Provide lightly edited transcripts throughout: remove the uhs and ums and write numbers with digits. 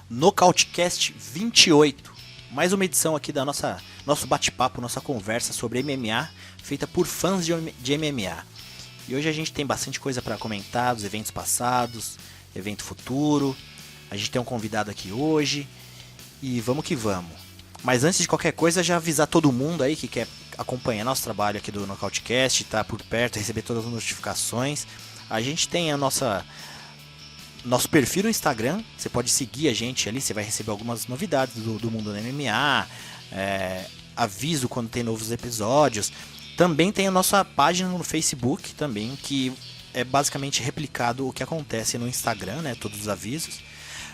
Nocautecast 28, mais uma edição aqui da nosso bate-papo, nossa conversa sobre MMA, feita por fãs de MMA. E hoje a gente tem bastante coisa para comentar, dos eventos passados, evento futuro, a gente tem um convidado aqui hoje, e vamos que vamos. Mas antes de qualquer coisa, já avisar todo mundo aí que quer acompanhar nosso trabalho aqui do Nocautecast, tá por perto, receber todas as notificações. A gente tem nosso perfil no Instagram, você pode seguir a gente ali, você vai receber algumas novidades do mundo do MMA, aviso quando tem novos episódios. Também tem a nossa página no Facebook também, que é basicamente replicado o que acontece no Instagram, né, todos os avisos.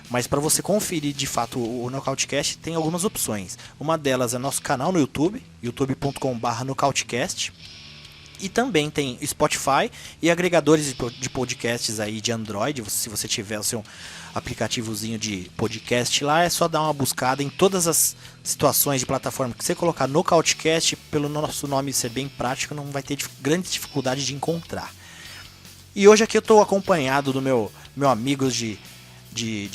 Mas para você conferir de fato o Nocautecast, tem algumas opções. Uma delas é nosso canal no YouTube, youtube.com/nocautecast. E também tem Spotify e agregadores de podcasts aí de Android. Se você tiver o seu aplicativozinho de podcast lá, é só dar uma buscada em todas as situações de plataforma que você colocar Nocautecast, pelo nosso nome ser bem prático, não vai ter grande dificuldade de encontrar. E hoje aqui eu estou acompanhado do meu amigo de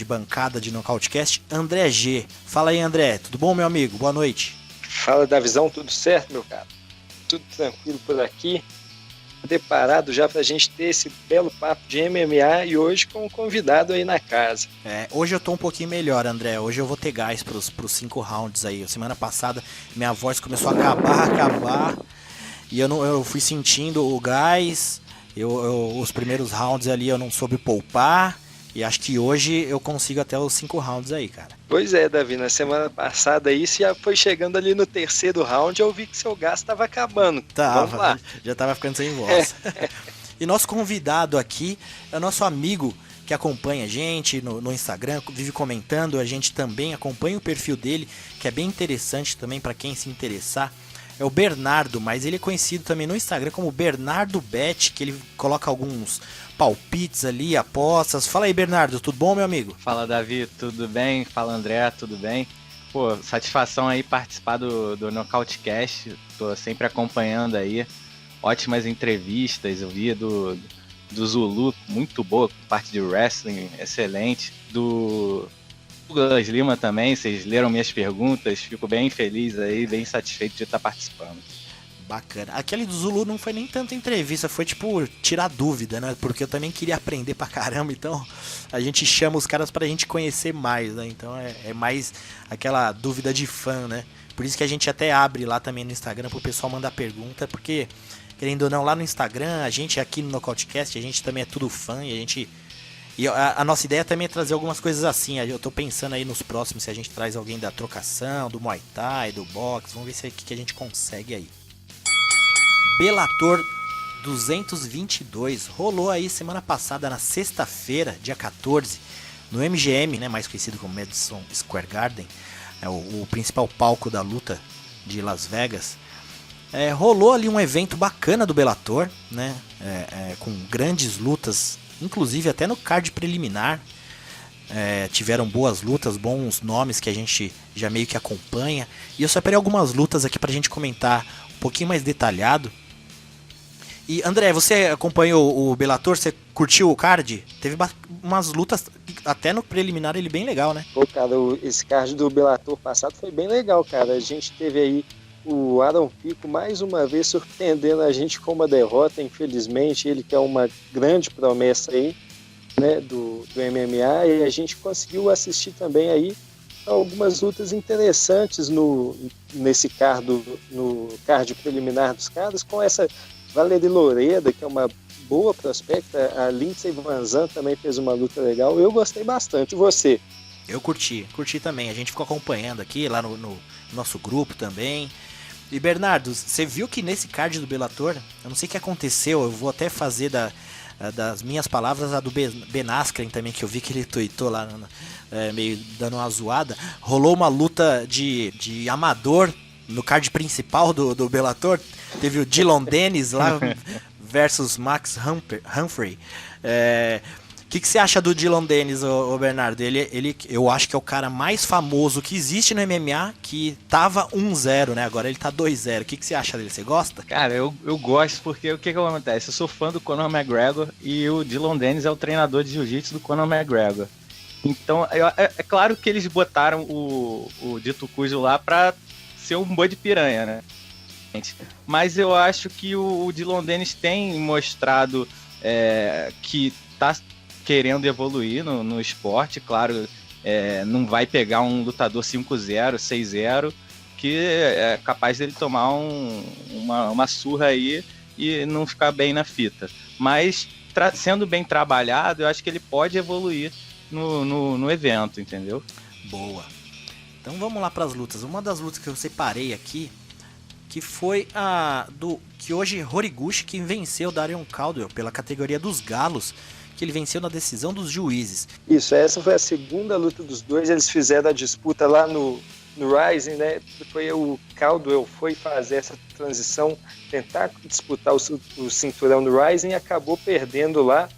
bancada de Nocautecast, André G. Fala aí, André, tudo bom, meu amigo? Boa noite. Fala, Davizão, tudo certo, meu cara? Tudo tranquilo por aqui, preparado já pra gente ter esse belo papo de MMA e hoje com um convidado aí na casa. Hoje eu tô um pouquinho melhor, André, hoje eu vou ter gás pros 5 rounds aí. Semana passada minha voz começou a acabar, e eu fui sentindo o gás, os primeiros rounds ali eu não soube poupar, e acho que hoje eu consigo até os 5 rounds aí, cara. Pois é, Davi, na semana passada aí, você já foi chegando ali no terceiro round, eu vi que seu gás estava acabando. Vamos lá. Já tava ficando sem voz. E nosso convidado aqui é o nosso amigo que acompanha a gente no Instagram, vive comentando, a gente também acompanha o perfil dele, que é bem interessante também para quem se interessar. É o Bernardo, mas ele é conhecido também no Instagram como Bernardo Bet, que ele coloca alguns palpites ali, apostas. Fala aí, Bernardo, tudo bom, meu amigo? Fala, Davi, tudo bem? Fala, André, tudo bem? Pô, satisfação aí participar do Nocautecast, tô sempre acompanhando aí, ótimas entrevistas, eu vi do Zulu, muito boa, parte de wrestling, excelente, do Douglas Lima também, vocês leram minhas perguntas, fico bem feliz aí, bem satisfeito de estar participando. Bacana. Aquele do Zulu não foi nem tanta entrevista, foi tipo tirar dúvida, né? Porque eu também queria aprender pra caramba, então a gente chama os caras pra gente conhecer mais, né? Então é mais aquela dúvida de fã, né? Por isso que a gente até abre lá também no Instagram pro pessoal mandar pergunta, porque, querendo ou não, lá no Instagram, a gente aqui no Nocautecast, a gente também é tudo fã e a gente... E a nossa ideia também é trazer algumas coisas assim. Eu tô pensando aí nos próximos, se a gente traz alguém da trocação, do Muay Thai, do boxe. Vamos ver se é que a gente consegue aí. Bellator 222 rolou aí semana passada, na sexta-feira, dia 14, no MGM, né, mais conhecido como Madison Square Garden, o principal palco da luta de Las Vegas. Rolou ali um evento bacana do Bellator, né, com grandes lutas, inclusive até no card preliminar. Tiveram boas lutas, bons nomes que a gente já meio que acompanha. E eu separei algumas lutas aqui pra gente comentar um pouquinho mais detalhado. E André, você acompanhou o Bellator? Você curtiu o card? Teve umas lutas, até no preliminar ele bem legal, né? Pô, cara, esse card do Bellator passado foi bem legal, cara. A gente teve aí o Aaron Pico mais uma vez surpreendendo a gente com uma derrota, infelizmente. Ele que é uma grande promessa aí, né, do MMA, e a gente conseguiu assistir também aí algumas lutas interessantes nesse card, no card preliminar dos caras, com essa Valerie Loureda, que é uma boa prospecta, a Lindsey Van Zandt também fez uma luta legal, eu gostei bastante. E você? Eu curti também, a gente ficou acompanhando aqui, lá no nosso grupo também. E Bernardo, você viu que nesse card do Bellator, eu não sei o que aconteceu, eu vou até fazer das minhas palavras a do Ben Askren também, que eu vi que ele tweetou lá, meio dando uma zoada. Rolou uma luta de amador no card principal do Bellator. Teve o Dylan Dennis lá versus Max Humphrey. O que você acha do Dillon Danis, ô Bernardo? Ele, eu acho que é o cara mais famoso que existe no MMA, que tava 1-0, né? Agora ele tá 2-0. O que você acha dele? Você gosta? Cara, eu gosto porque o que acontece? Eu sou fã do Conor McGregor e o Dillon Danis é o treinador de jiu-jitsu do Conor McGregor. Então, é claro que eles botaram o Dito Cujo lá pra ser um boi de piranha, né? Mas eu acho que o Dillon Danis tem mostrado que tá querendo evoluir no esporte. Claro, não vai pegar um lutador 5-0, 6-0, que é capaz dele tomar uma surra aí e não ficar bem na fita. Mas, sendo bem trabalhado, eu acho que ele pode evoluir no evento, entendeu? Boa. Então vamos lá para as lutas. Uma das lutas que eu separei aqui, que foi que hoje Horiguchi que venceu Darren Caldwell pela categoria dos galos, que ele venceu na decisão dos juízes. Isso, essa foi a segunda luta dos dois. Eles fizeram a disputa lá no Rising, né? Foi o Caldwell foi fazer essa transição, tentar disputar o cinturão no Rising e acabou perdendo lá.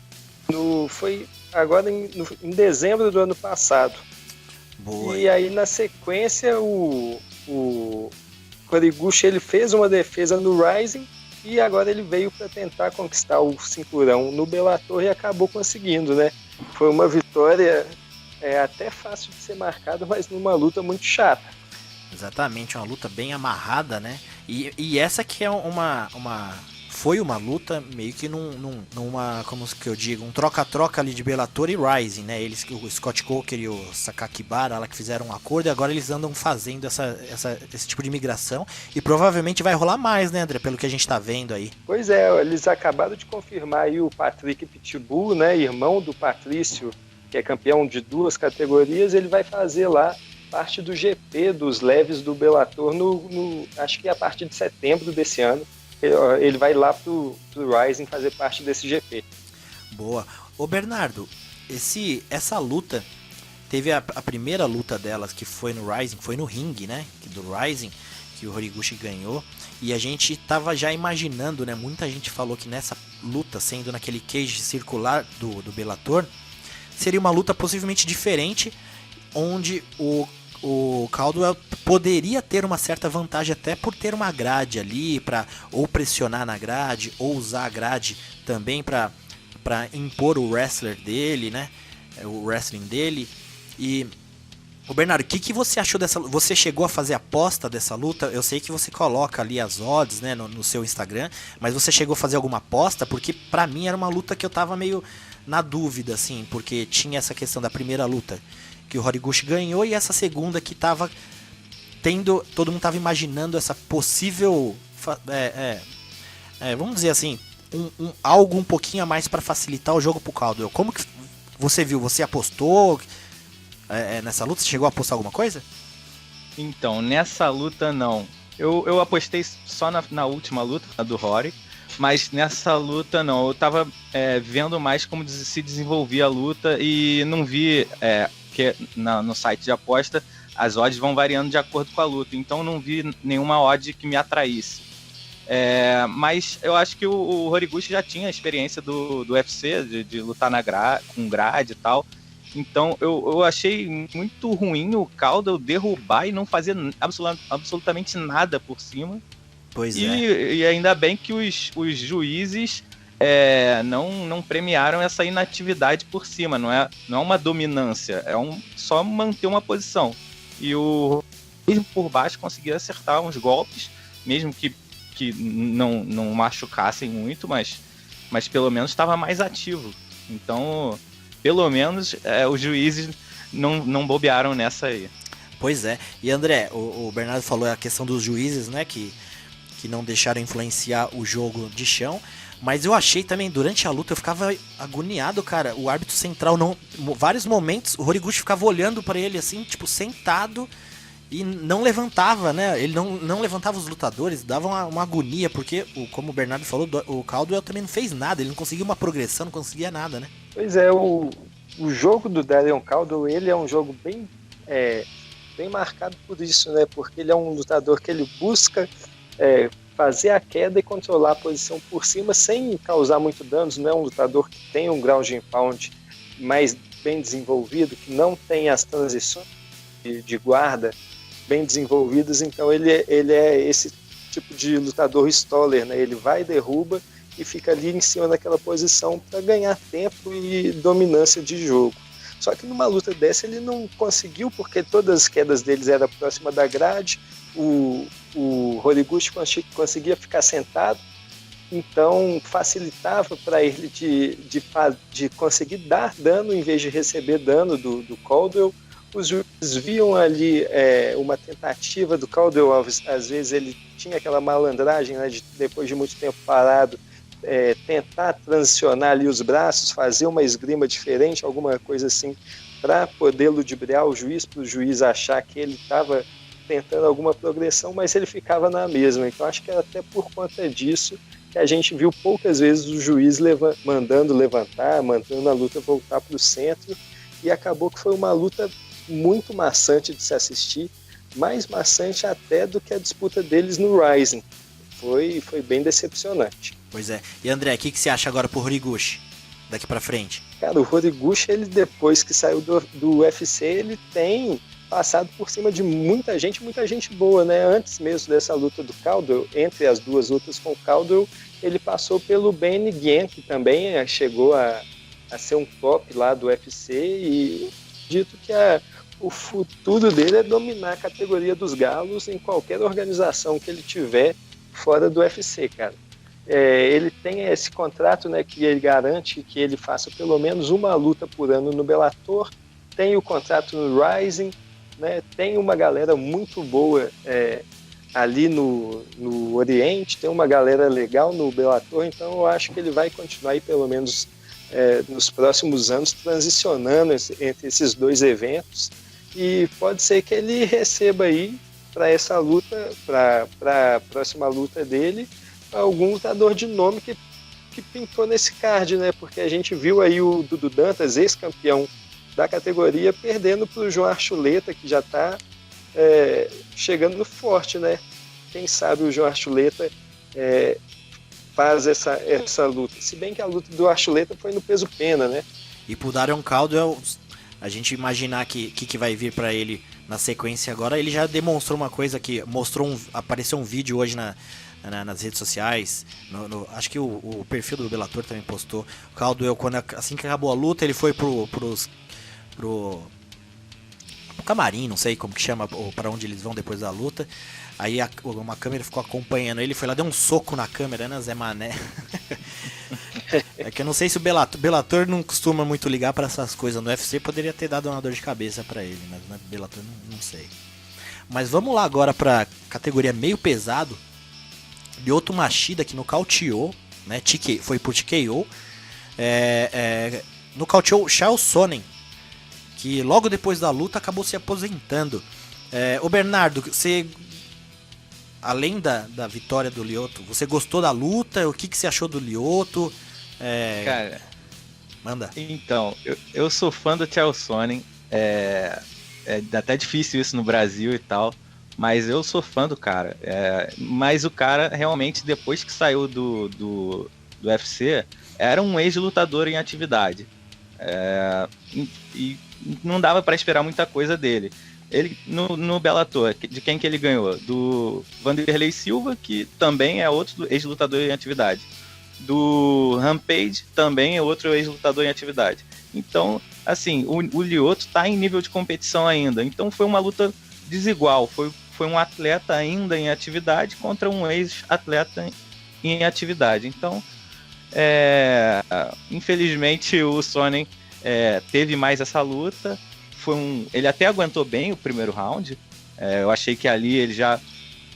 Foi agora em dezembro do ano passado. Boa. E aí na sequência o Horiguchi ele fez uma defesa no Rising e agora ele veio para tentar conquistar o cinturão no Bellator e acabou conseguindo, né? Foi uma vitória até fácil de ser marcada, mas numa luta muito chata. Exatamente, uma luta bem amarrada, né? E essa que é foi uma luta meio que numa, como que eu digo, um troca-troca ali de Bellator e Rising, né? Eles, o Scott Coker e o Sakakibara, lá que fizeram um acordo, e agora eles andam fazendo esse tipo de migração, e provavelmente vai rolar mais, né, André? Pelo que a gente tá vendo aí. Pois é, eles acabaram de confirmar aí o Patrick Pitbull, né? Irmão do Patrício, que é campeão de 2 categorias, ele vai fazer lá parte do GP dos leves do Bellator acho que a partir de setembro desse ano. Ele vai lá pro Rising fazer parte desse GP. Boa. Ô Bernardo, essa luta, teve a primeira luta delas, que foi no Rising, foi no ringue, né? Do Rising, que o Horiguchi ganhou. E a gente tava já imaginando, né? Muita gente falou que nessa luta, sendo naquele cage circular do Bellator, seria uma luta possivelmente diferente, onde o Caldwell poderia ter uma certa vantagem até por ter uma grade ali, para ou pressionar na grade, ou usar a grade também para impor o wrestler dele, né? O wrestling dele. E o Bernardo, o que você achou dessa luta? Você chegou a fazer aposta dessa luta? Eu sei que você coloca ali as odds, né, no seu Instagram, mas você chegou a fazer alguma aposta? Porque pra mim era uma luta que eu tava meio na dúvida, assim, porque tinha essa questão da primeira luta que o Horiguchi ganhou e essa segunda que tava todo mundo tava imaginando essa possível, vamos dizer assim, algo um pouquinho a mais para facilitar o jogo pro Caldwell. Como que você viu? Você apostou nessa luta? Você chegou a apostar alguma coisa? Então, nessa luta não. Eu apostei só na última luta, a do Rory, mas nessa luta não. Eu tava vendo mais como se desenvolvia a luta e não vi... porque no site de aposta as odds vão variando de acordo com a luta, então não vi nenhuma odd que me atraísse. Mas eu acho que o Horiguchi já tinha experiência do UFC, de lutar com grade e tal, então eu achei muito ruim o Caldwell derrubar e não fazer absolutamente nada por cima. Pois e ainda bem que os juízes não premiaram essa inatividade por cima, não é uma dominância, só manter uma posição. E o mesmo por baixo conseguia acertar uns golpes, mesmo que não machucassem muito, mas pelo menos estava mais ativo. Então, pelo menos os juízes não bobearam nessa aí. Pois é. E André, o Bernardo falou a questão dos juízes, né, que não deixaram influenciar o jogo de chão. Mas eu achei também, durante a luta, eu ficava agoniado, cara. O árbitro central, vários momentos, o Horiguchi ficava olhando pra ele assim, tipo, sentado, e não levantava, né? Ele não levantava os lutadores, dava uma agonia, porque, como o Bernardo falou, o Caldwell também não fez nada, ele não conseguia uma progressão, não conseguia nada, né? Pois é, o jogo do Darren Caldwell, ele é um jogo bem marcado por isso, né? Porque ele é um lutador que ele busca fazer a queda e controlar a posição por cima sem causar muito danos. Não é um lutador que tem um ground and pound mais bem desenvolvido, que não tem as transições de guarda bem desenvolvidas, então ele é esse tipo de lutador stoller, né? Ele vai, derruba e fica ali em cima daquela posição para ganhar tempo e dominância de jogo. Só que numa luta dessa ele não conseguiu, porque todas as quedas deles eram próxima da grade, o Horiguchi conseguia ficar sentado, então facilitava para ele de conseguir dar dano em vez de receber dano do Caldwell. Os juízes viam ali uma tentativa do Caldwell, às vezes ele tinha aquela malandragem, né, de depois de muito tempo parado, tentar transicionar ali os braços, fazer uma esgrima diferente, alguma coisa assim, para poder ludibriar o juiz, para o juiz achar que ele estava tentando alguma progressão, mas ele ficava na mesma. Então acho que era até por conta disso que a gente viu poucas vezes o juiz mandando levantar, mandando a luta voltar para o centro, e acabou que foi uma luta muito maçante de se assistir, mais maçante até do que a disputa deles no Rising. Foi bem decepcionante. Pois é. E André, o que você acha agora pro Horiguchi, daqui pra frente? Cara, o Horiguchi, ele depois que saiu do UFC, ele tem passado por cima de muita gente boa, né? Antes mesmo dessa luta do Caldwell, entre as duas lutas com o Caldwell, ele passou pelo Ben Nguyen, que também chegou a ser um top lá do UFC, e dito que o futuro dele é dominar a categoria dos galos em qualquer organização que ele tiver fora do UFC, cara. Ele tem esse contrato, né, que ele garante que ele faça pelo menos uma luta por ano no Bellator, tem o contrato no Rising, né, tem uma galera muito boa ali no Oriente, tem uma galera legal no Bellator, então eu acho que ele vai continuar aí pelo menos nos próximos anos transicionando entre esses dois eventos, e pode ser que ele receba aí para essa luta, para a próxima luta dele, algum lutador de nome que pintou nesse card, né? Porque a gente viu aí o Dudu Dantas, ex-campeão da categoria, perdendo para o João Archuleta, que já está chegando forte, né? Quem sabe o João Archuleta faz essa luta. Se bem que a luta do Archuleta foi no peso pena, né? E pro Darren Caldwell, a gente imaginar que vai vir para ele na sequência agora, ele já demonstrou uma coisa que apareceu um vídeo hoje nas redes sociais, acho que o perfil do Bellator também postou. O Caldwell, assim que acabou a luta, ele foi pro camarim, não sei como que chama, ou para onde eles vão depois da luta. Aí uma câmera ficou acompanhando ele, foi lá, deu um soco na câmera, né, Zé Mané? É que eu não sei se o Bellator não costuma muito ligar para essas coisas. No UFC poderia ter dado uma dor de cabeça para ele, mas no Bellator não sei. Mas vamos lá agora para categoria meio pesado. Lyoto Machida, que nocauteou, né, foi por TKO. Nocauteou Chael Sonnen, que logo depois da luta acabou se aposentando. Ô Bernardo, você, além da vitória do Lyoto, você gostou da luta? O que você achou do Lyoto? Cara, manda. Então, eu sou fã do Chael Sonnen. É até difícil isso no Brasil e tal, mas eu sou fã do cara. Mas o cara, realmente, depois que saiu do UFC, era um ex-lutador em atividade. E não dava para esperar muita coisa dele. Ele, no Bellator, de quem que ele ganhou? Do Vanderlei Silva, que também é outro ex-lutador em atividade. Do Rampage, também é outro ex-lutador em atividade. Então, assim, o Lyoto tá em nível de competição ainda. Então foi uma luta desigual. Foi um atleta ainda em atividade contra um ex-atleta em atividade. Então, infelizmente, o Sonnen teve mais essa luta. Ele até aguentou bem o primeiro round. Eu achei que ali ele já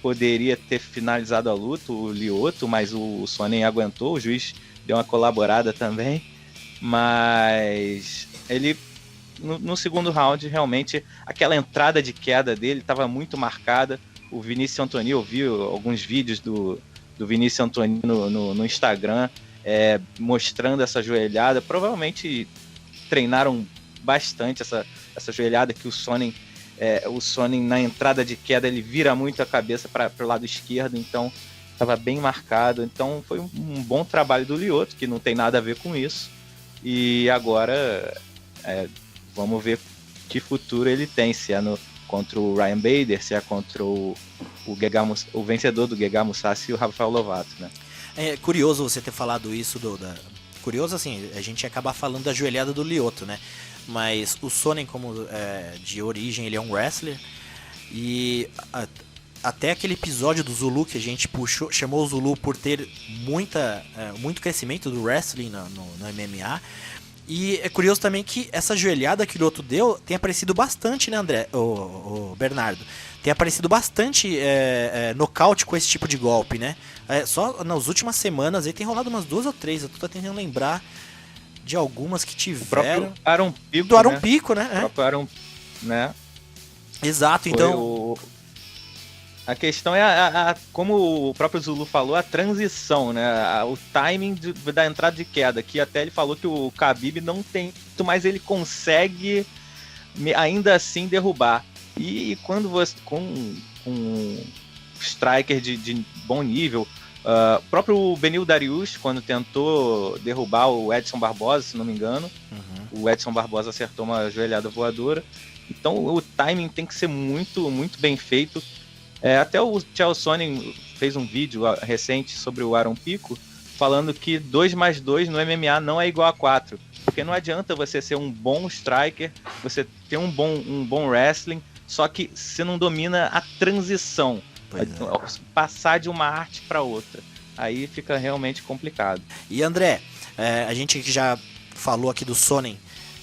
poderia ter finalizado a luta, o Lyoto, mas o Sonnen aguentou, o juiz deu uma colaborada também, mas ele, no segundo round, realmente, aquela entrada de queda dele estava muito marcada. O Vinícius Antoni, eu vi alguns vídeos do Vinícius Antoni no Instagram, mostrando essa joelhada. Provavelmente treinaram bastante essa joelhada, que o Sonnen na entrada de queda ele vira muito a cabeça para o lado esquerdo, então estava bem marcado. Então foi um bom trabalho do Lyoto, que não tem nada a ver com isso. E agora vamos ver que futuro ele tem, se é contra o Ryan Bader, se é contra o vencedor do Gegard Mousasi e o Rafael Lovato, né? É curioso você ter falado isso curioso assim, a gente acaba falando da joelhada do Lyoto, né? Mas o Sonnen, como de origem, ele é um wrestler. E até aquele episódio do Zulu que a gente chamou o Zulu por ter muito crescimento do wrestling no MMA. E é curioso também que essa joelhada que o Lyoto deu tem aparecido bastante, né, André? O Bernardo. Tem aparecido bastante nocaute com esse tipo de golpe, né? Só nas últimas semanas aí tem rolado umas 2 ou 3. Eu tô tentando lembrar de algumas que tiveram. O Aaron Pico, do Aaron Pico, né? O próprio Aaron, né? Exato, então... A questão é, como o próprio Zulu falou, a transição, né? O timing da entrada de queda, que até ele falou que o Khabib não tem, mas ele consegue ainda assim derrubar. E quando você, com um striker de bom nível, o próprio Beneil Dariush, quando tentou derrubar o Edson Barbosa, se não me engano, o Edson Barbosa acertou uma joelhada voadora. Então o timing tem que ser muito, muito bem feito. Até o Chael Sonnen fez um vídeo recente sobre o Aaron Pico, falando que 2 mais 2 no MMA não é igual a 4. Porque não adianta você ser um bom striker, você ter um bom wrestling, só que você não domina a transição, passar de uma arte para outra. Aí fica realmente complicado. E André, a gente já falou aqui do Sonnen,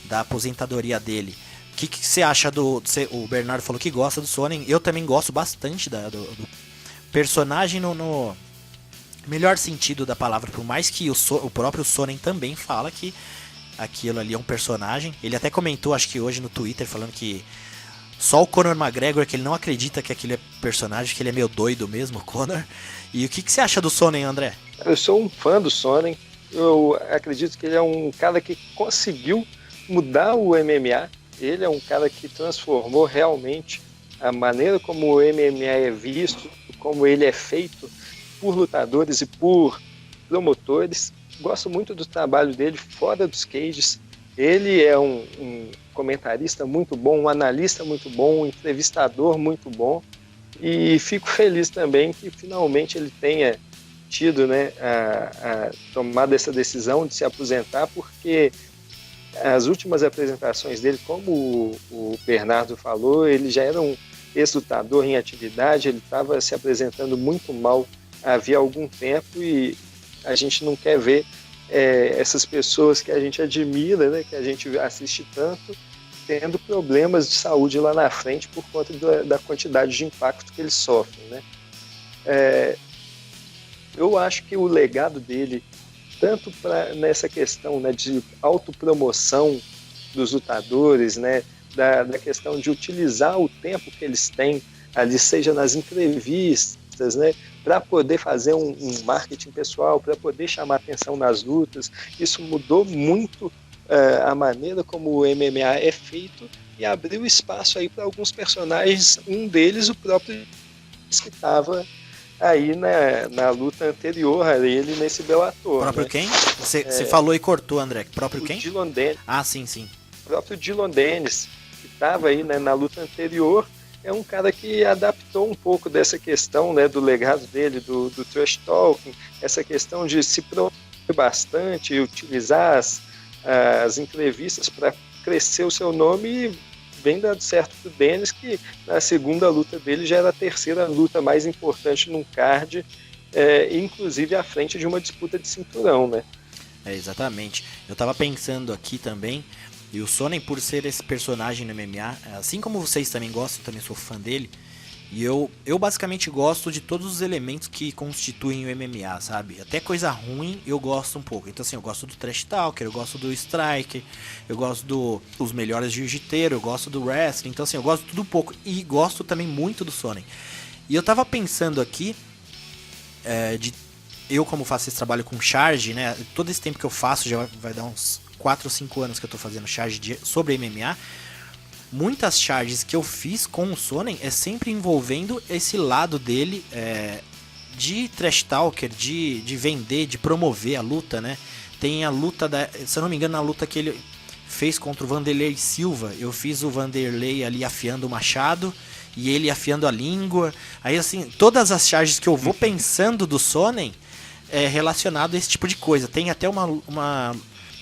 da aposentadoria dele. O que você acha o Bernardo falou que gosta do Sonnen. Eu também gosto bastante do personagem no melhor sentido da palavra. Por mais que o próprio Sonnen também fala que aquilo ali é um personagem. Ele até comentou, acho que hoje no Twitter, falando que só o Conor McGregor, que ele não acredita que aquilo é personagem, que ele é meio doido mesmo, o Conor. E o que você acha do Sonnen, André? Eu sou um fã do Sonnen. Eu acredito que ele é um cara que conseguiu mudar o MMA. Ele é um cara que transformou realmente a maneira como o MMA é visto, como ele é feito por lutadores e por promotores. Gosto muito do trabalho dele fora dos cages. Ele é um comentarista muito bom, um analista muito bom, um entrevistador muito bom. E fico feliz também que finalmente ele tenha tido, né, a tomado essa decisão de se aposentar, porque as últimas apresentações dele, como o Bernardo falou, ele já era um ex-lutador em atividade, ele estava se apresentando muito mal havia algum tempo e a gente não quer ver essas pessoas que a gente admira, né, que a gente assiste tanto, tendo problemas de saúde lá na frente por conta da quantidade de impacto que eles sofrem, né? Eu acho que o legado dele, tanto nessa questão, né, de autopromoção dos lutadores, né, da questão de utilizar o tempo que eles têm ali, seja nas entrevistas, né, para poder fazer um marketing pessoal, para poder chamar atenção nas lutas. Isso mudou muito a maneira como o MMA é feito e abriu espaço aí para alguns personagens, um deles o próprio que estava aí na luta anterior a ele nesse Bellator. O próprio, né? Quem? Você falou e cortou, André. Próprio quem? Dillon Danis. Ah, sim. O próprio Dillon Danis, que estava aí, né, na luta anterior, é um cara que adaptou um pouco dessa questão, né, do legado dele, do trash talking, essa questão de se promover bastante, utilizar as entrevistas para crescer o seu nome, e vem dando certo pro Danis, que na segunda luta dele já era a terceira luta mais importante num card, inclusive à frente de uma disputa de cinturão, né? Exatamente. Eu tava pensando aqui também, e o Sonnen, por ser esse personagem no MMA, assim como vocês também gostam, eu também sou fã dele, e eu basicamente gosto de todos os elementos que constituem o MMA, sabe? Até coisa ruim eu gosto um pouco. Então assim, eu gosto do trash talker, eu gosto do striker, eu gosto dos melhores jiu-jiteiros, eu gosto do wrestling. Então assim, eu gosto de tudo um pouco. E gosto também muito do Sonnen. E eu tava pensando aqui, eu como faço esse trabalho com charge, né? Todo esse tempo que eu faço, já vai dar uns 4 ou 5 anos que eu tô fazendo charge sobre MMA. Muitas charges que eu fiz com o Sonnen é sempre envolvendo esse lado dele de trash talker, de vender, de promover a luta, né? Tem a luta, se eu não me engano, na luta que ele fez contra o Vanderlei Silva, eu fiz o Vanderlei ali afiando o machado e ele afiando a língua. Aí assim, todas as charges que eu vou pensando do Sonnen é relacionado a esse tipo de coisa. Tem até uma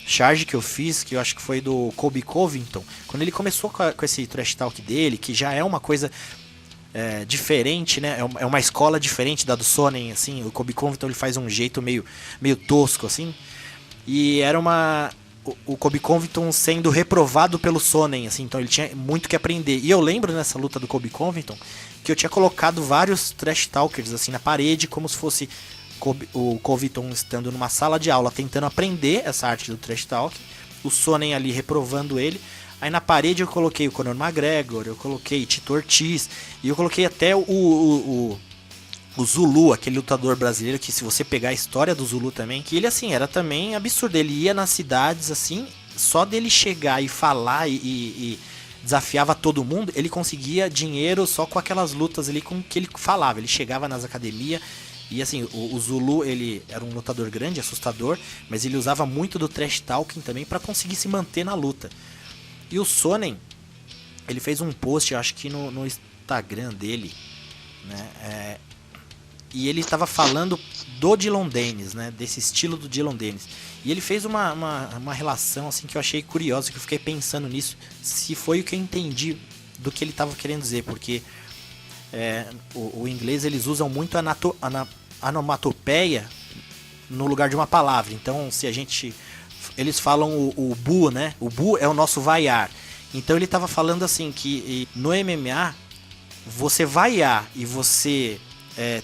charge que eu fiz, que eu acho que foi do Colby Covington, quando ele começou com esse trash talk dele, que já é uma coisa diferente, né? É uma escola diferente da do Sonnen, assim. O Colby Covington ele faz um jeito meio tosco, assim. E era o Colby Covington sendo reprovado pelo Sonnen, assim, então ele tinha muito que aprender. E eu lembro nessa luta do Colby Covington que eu tinha colocado vários trash talkers assim na parede, como se fosse o Covington estando numa sala de aula tentando aprender essa arte do trash talk, o Sonnen ali reprovando ele. Aí na parede eu coloquei o Conor McGregor, eu coloquei Tito Ortiz e eu coloquei até o Zulu, aquele lutador brasileiro que, se você pegar a história do Zulu também, que ele assim era também absurdo, ele ia nas cidades assim, só dele chegar e falar e desafiava todo mundo, ele conseguia dinheiro só com aquelas lutas ali com que ele falava. Ele chegava nas academias e assim, o Zulu, ele era um lutador grande, assustador, mas ele usava muito do trash talking também para conseguir se manter na luta. E o Sonnen, ele fez um post, eu acho que no Instagram dele, né, e ele estava falando do Dillon Danis, né, desse estilo do Dillon Danis. E ele fez uma relação assim que eu achei curiosa, que eu fiquei pensando nisso, se foi o que eu entendi do que ele estava querendo dizer, porque o inglês eles usam muito onomatopeia no lugar de uma palavra. Então, se eles falam o bu, né? O bu é o nosso vaiar. Então ele estava falando assim que no MMA você vaiar e você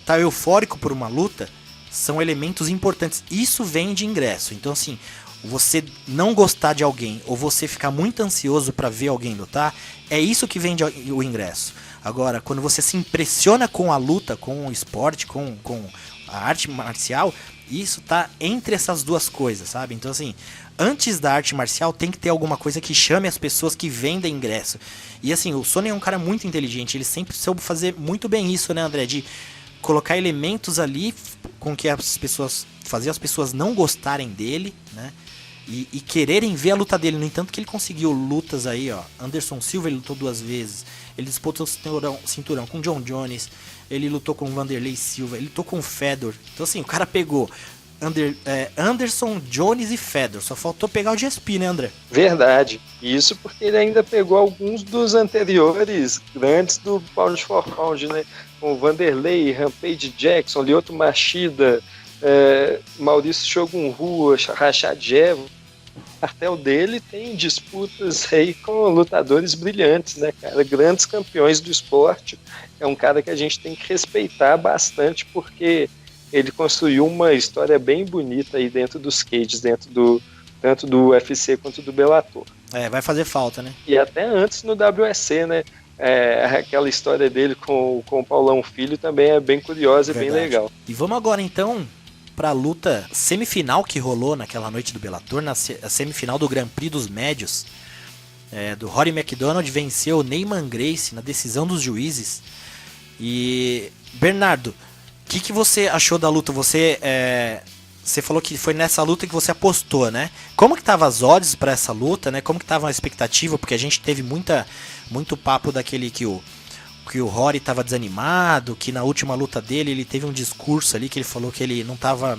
tá eufórico por uma luta são elementos importantes. Isso vem de ingresso. Então assim, você não gostar de alguém ou você ficar muito ansioso para ver alguém lutar, é isso que vende o ingresso. Agora, quando você se impressiona com a luta, com o esporte, com a arte marcial, isso tá entre essas duas coisas, sabe? Então assim, antes da arte marcial tem que ter alguma coisa que chame as pessoas que vendem ingresso. E assim, o Sonnen é um cara muito inteligente, ele sempre soube fazer muito bem isso, né, André? De colocar elementos ali com que fazer as pessoas não gostarem dele, né? E quererem ver a luta dele. No entanto que ele conseguiu lutas aí, ó. Anderson Silva ele lutou 2 vezes. Ele disputou o cinturão com John Jones. Ele lutou com Vanderlei Silva. Ele lutou com Fedor. Então assim, o cara pegou Anderson, Jones e Fedor. Só faltou pegar o GSP, né, André? Verdade. Isso porque ele ainda pegou alguns dos anteriores grandes do Pound for Pound, né? Com o Vanderlei, Rampage Jackson, Lyoto Machida, Maurício Shogun Rua, Rachadjev. O cartel dele tem disputas aí com lutadores brilhantes, né, cara? Grandes campeões do esporte. É um cara que a gente tem que respeitar bastante, porque ele construiu uma história bem bonita aí dentro dos cages, tanto do UFC quanto do Bellator. Vai fazer falta, né? E até antes no WSC, né? Aquela história dele com o Paulão Filho também é bem curiosa. Verdade. E bem legal. E vamos agora então para a luta semifinal que rolou naquela noite do Bellator, a semifinal do Grand Prix dos Médios. Do Rory McDonald venceu o Neyman Gracie na decisão dos juízes. E Bernardo, o que você achou da luta? Você falou que foi nessa luta que você apostou, né? Como que tava as odds para essa luta, né? Como que tava a expectativa? Porque a gente teve muito papo daquele que o Rory tava desanimado, que na última luta dele ele teve um discurso ali que ele falou que ele não tava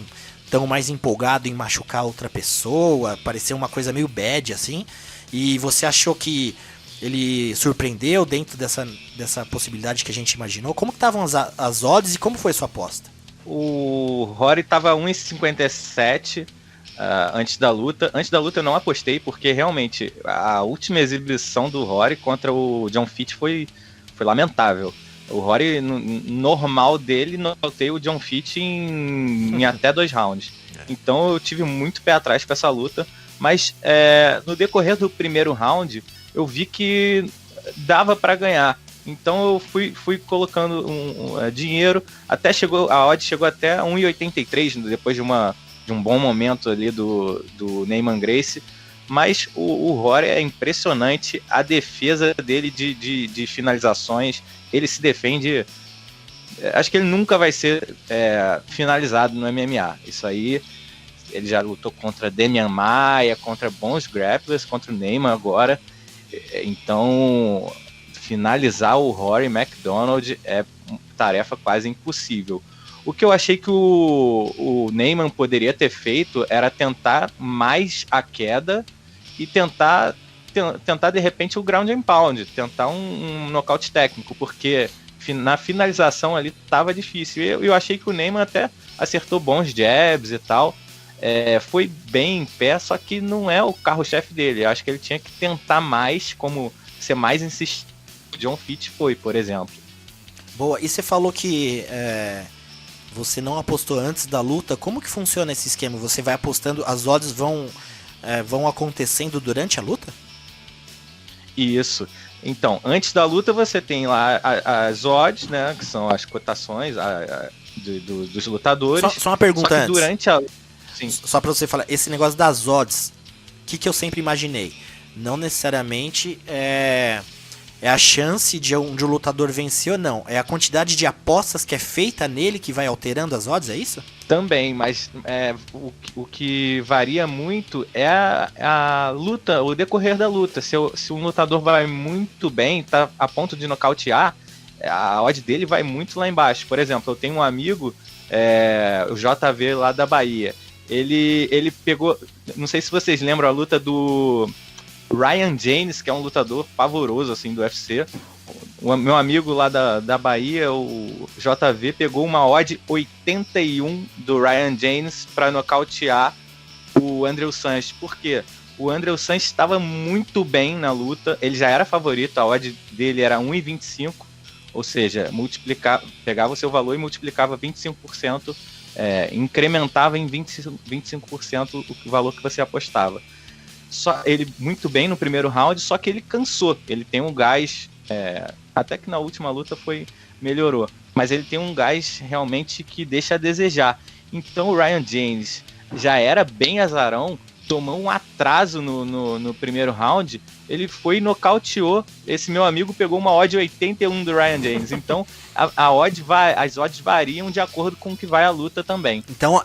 tão mais empolgado em machucar outra pessoa, pareceu uma coisa meio bad assim. E você achou que ele surpreendeu dentro dessa possibilidade que a gente imaginou? Como que estavam as odds e como foi a sua aposta? O Rory estava 1,57 antes da luta. Antes da luta eu não apostei, porque realmente a última exibição do Rory contra o John Fitch foi lamentável. O Rory, normal dele, notei o John Fitch em até 2 rounds. Então eu tive muito pé atrás com essa luta. Mas no decorrer do primeiro round, eu vi que dava para ganhar. Então eu fui colocando dinheiro, a odd chegou até 1,83 depois de um bom momento ali do Neyman Gracie. Mas o Rory é impressionante, a defesa dele de finalizações, ele se defende acho que ele nunca vai ser finalizado no MMA. Isso aí, ele já lutou contra Demian Maia, contra bons grapplers, contra o Neyman agora. Então, finalizar o Rory MacDonald é tarefa quase impossível. O que eu achei que o Neyman poderia ter feito era tentar mais a queda e tentar de repente o ground and pound, tentar um nocaute técnico, porque na finalização ali tava difícil. Eu achei que o Neyman até acertou bons jabs e tal, foi bem em pé, só que não é o carro-chefe dele. Eu acho que ele tinha que tentar mais, como ser mais insistente. O John Fitch foi, por exemplo. Boa, e você falou que você não apostou antes da luta. Como que funciona esse esquema? Você vai apostando, as odds vão acontecendo durante a luta? Isso. Então, antes da luta você tem lá as odds, né, que são as cotações dos lutadores. Só uma pergunta antes. Durante a... Sim. Só pra você falar, esse negócio das odds, o que eu sempre imaginei? Não necessariamente é a chance de um lutador vencer ou não. É a quantidade de apostas que é feita nele que vai alterando as odds, é isso? Também, mas o que varia muito é a luta, o decorrer da luta. Se um lutador vai muito bem, tá a ponto de nocautear, a odd dele vai muito lá embaixo. Por exemplo, eu tenho um amigo, o JV lá da Bahia. Ele pegou, não sei se vocês lembram a luta do Ryan James, que é um lutador pavoroso assim do UFC. O meu amigo lá da Bahia, o JV, pegou uma odd 81 do Ryan James para nocautear o Andrew Sanches. Por quê? O Andrew Sanches estava muito bem na luta, ele já era favorito, a odd dele era 1,25, ou seja, pegava o seu valor e multiplicava 25%, incrementava em 25% o valor que você apostava. Só ele muito bem no primeiro round, só que ele cansou, ele tem um gás, até que na última luta melhorou, mas ele tem um gás realmente que deixa a desejar. Então o Ryan James já era bem azarão, tomou um atraso no primeiro round, ele foi e nocauteou. Esse meu amigo pegou uma odd 81 do Ryan James. Então as odds variam de acordo com o que vai a luta também. Então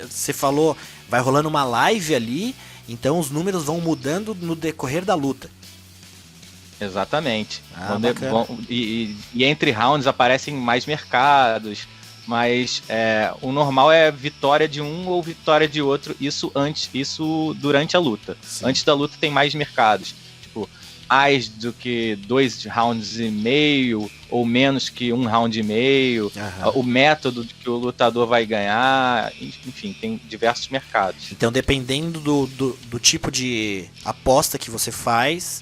você falou, vai rolando uma live ali, então os números vão mudando no decorrer da luta. Exatamente. E entre rounds aparecem mais mercados, mas o normal é vitória de um ou vitória de outro, isso durante a luta. Sim. Antes da luta tem mais mercados, tipo, mais do que 2 rounds e meio, ou menos que 1 round e meio, o método que o lutador vai ganhar, enfim, tem diversos mercados. Então, dependendo do tipo de aposta que você faz,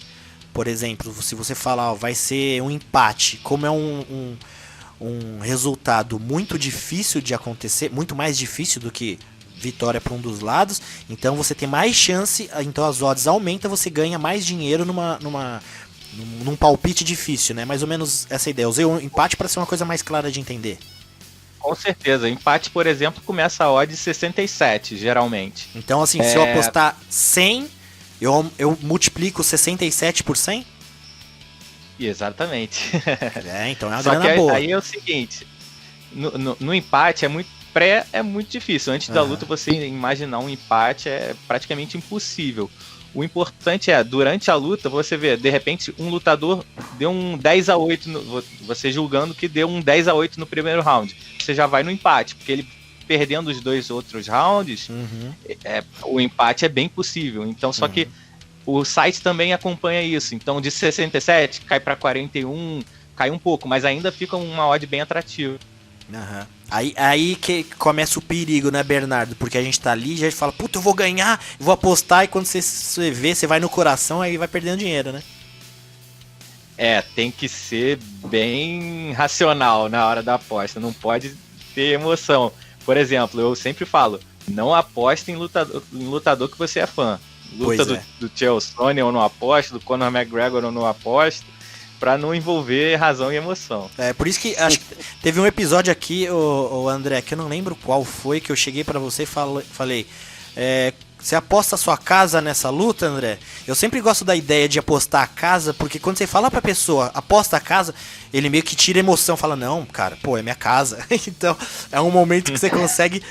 por exemplo, se você falar, vai ser um empate, como é um resultado muito difícil de acontecer, muito mais difícil do que vitória para um dos lados, então você tem mais chance, então as odds aumentam, você ganha mais dinheiro num palpite difícil, né? Mais ou menos essa ideia. Eu usei um empate para ser uma coisa mais clara de entender. Com certeza. Empate, por exemplo, começa a odd 67, geralmente. Então, assim, se eu apostar 100, eu multiplico 67 por 100? Exatamente. Então é uma Só grana que boa. Aí é o seguinte, no empate é muito difícil. Antes da luta você imaginar um empate é praticamente impossível. O importante durante a luta, você vê, de repente um lutador deu um 10-8, você julgando que deu um 10-8 no primeiro round. Você já vai no empate, porque ele perdendo os 2 outros rounds, o empate é bem possível. Então, só que o site também acompanha isso. Então, de 67 cai para 41, cai um pouco, mas ainda fica uma odd bem atrativa. Aí que começa o perigo, né, Bernardo? Porque a gente tá ali e já fala, puta, eu vou ganhar, vou apostar, e quando você vê, você vai no coração, aí vai perdendo dinheiro, né? Tem que ser bem racional na hora da aposta, não pode ter emoção. Por exemplo, eu sempre falo, não aposte em lutador que você é fã. Luta do Chael Sonnen eu não aposto, do Conor McGregor eu não aposto, pra não envolver razão e emoção. Por isso que acho que teve um episódio aqui, o André, que eu não lembro qual foi, que eu cheguei pra você e falei, Você aposta a sua casa nessa luta, André? Eu sempre gosto da ideia de apostar a casa, porque quando você fala pra pessoa, aposta a casa, ele meio que tira emoção, fala, não, cara, pô, é minha casa. Então, é um momento que você consegue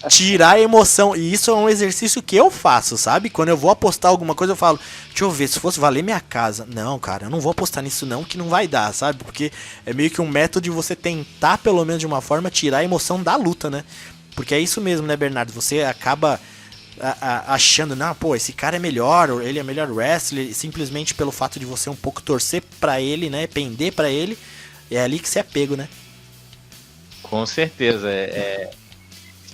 tirar a emoção. E isso é um exercício que eu faço, sabe? Quando eu vou apostar alguma coisa, eu falo, deixa eu ver, se fosse valer minha casa. Não, cara, eu não vou apostar nisso não, que não vai dar, sabe? Porque é meio que um método de você tentar, pelo menos de uma forma, tirar a emoção da luta, né? Porque é isso mesmo, né, Bernardo? Você acaba achando, não, pô, esse cara é melhor, ele é melhor wrestler, simplesmente pelo fato de você um pouco torcer pra ele, né, pender pra ele, é ali que você é pego, né? Com certeza,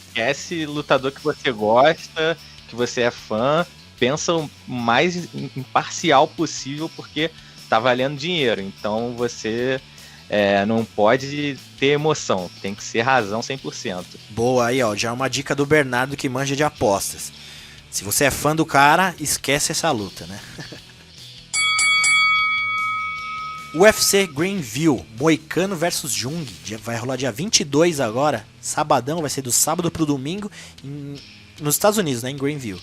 esquece lutador que você gosta, que você é fã, pensa o mais imparcial possível, porque tá valendo dinheiro, então você não pode ter emoção, tem que ser razão 100%. Boa, aí ó, já é uma dica do Bernardo que manja de apostas. Se você é fã do cara, esquece essa luta, né? UFC Greenville, Moicano vs Jung, vai rolar dia 22 agora, sabadão, vai ser do sábado pro domingo, nos Estados Unidos, né, em Greenville.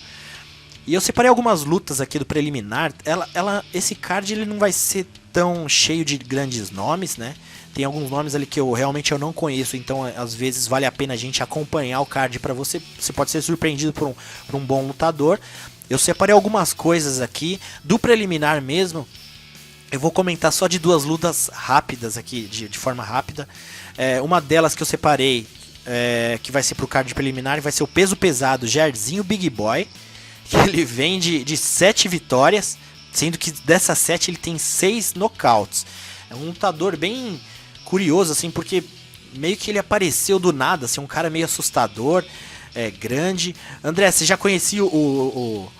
E eu separei algumas lutas aqui do preliminar. Esse card ele não vai ser tão cheio de grandes nomes, né? Tem alguns nomes ali que eu realmente não conheço, então às vezes vale a pena a gente acompanhar o card para você. Você pode ser surpreendido por um bom lutador. Eu separei algumas coisas aqui do preliminar mesmo. Eu vou comentar só de duas lutas rápidas aqui, de forma rápida. Uma delas que eu separei, que vai ser pro card preliminar, vai ser o peso pesado Jairzinho Big Boy. Que ele vem de 7 vitórias, sendo que dessas 7 ele tem 6 nocautes. É um lutador bem curioso, assim, porque meio que ele apareceu do nada, assim, um cara meio assustador, grande. André, você já conhecia o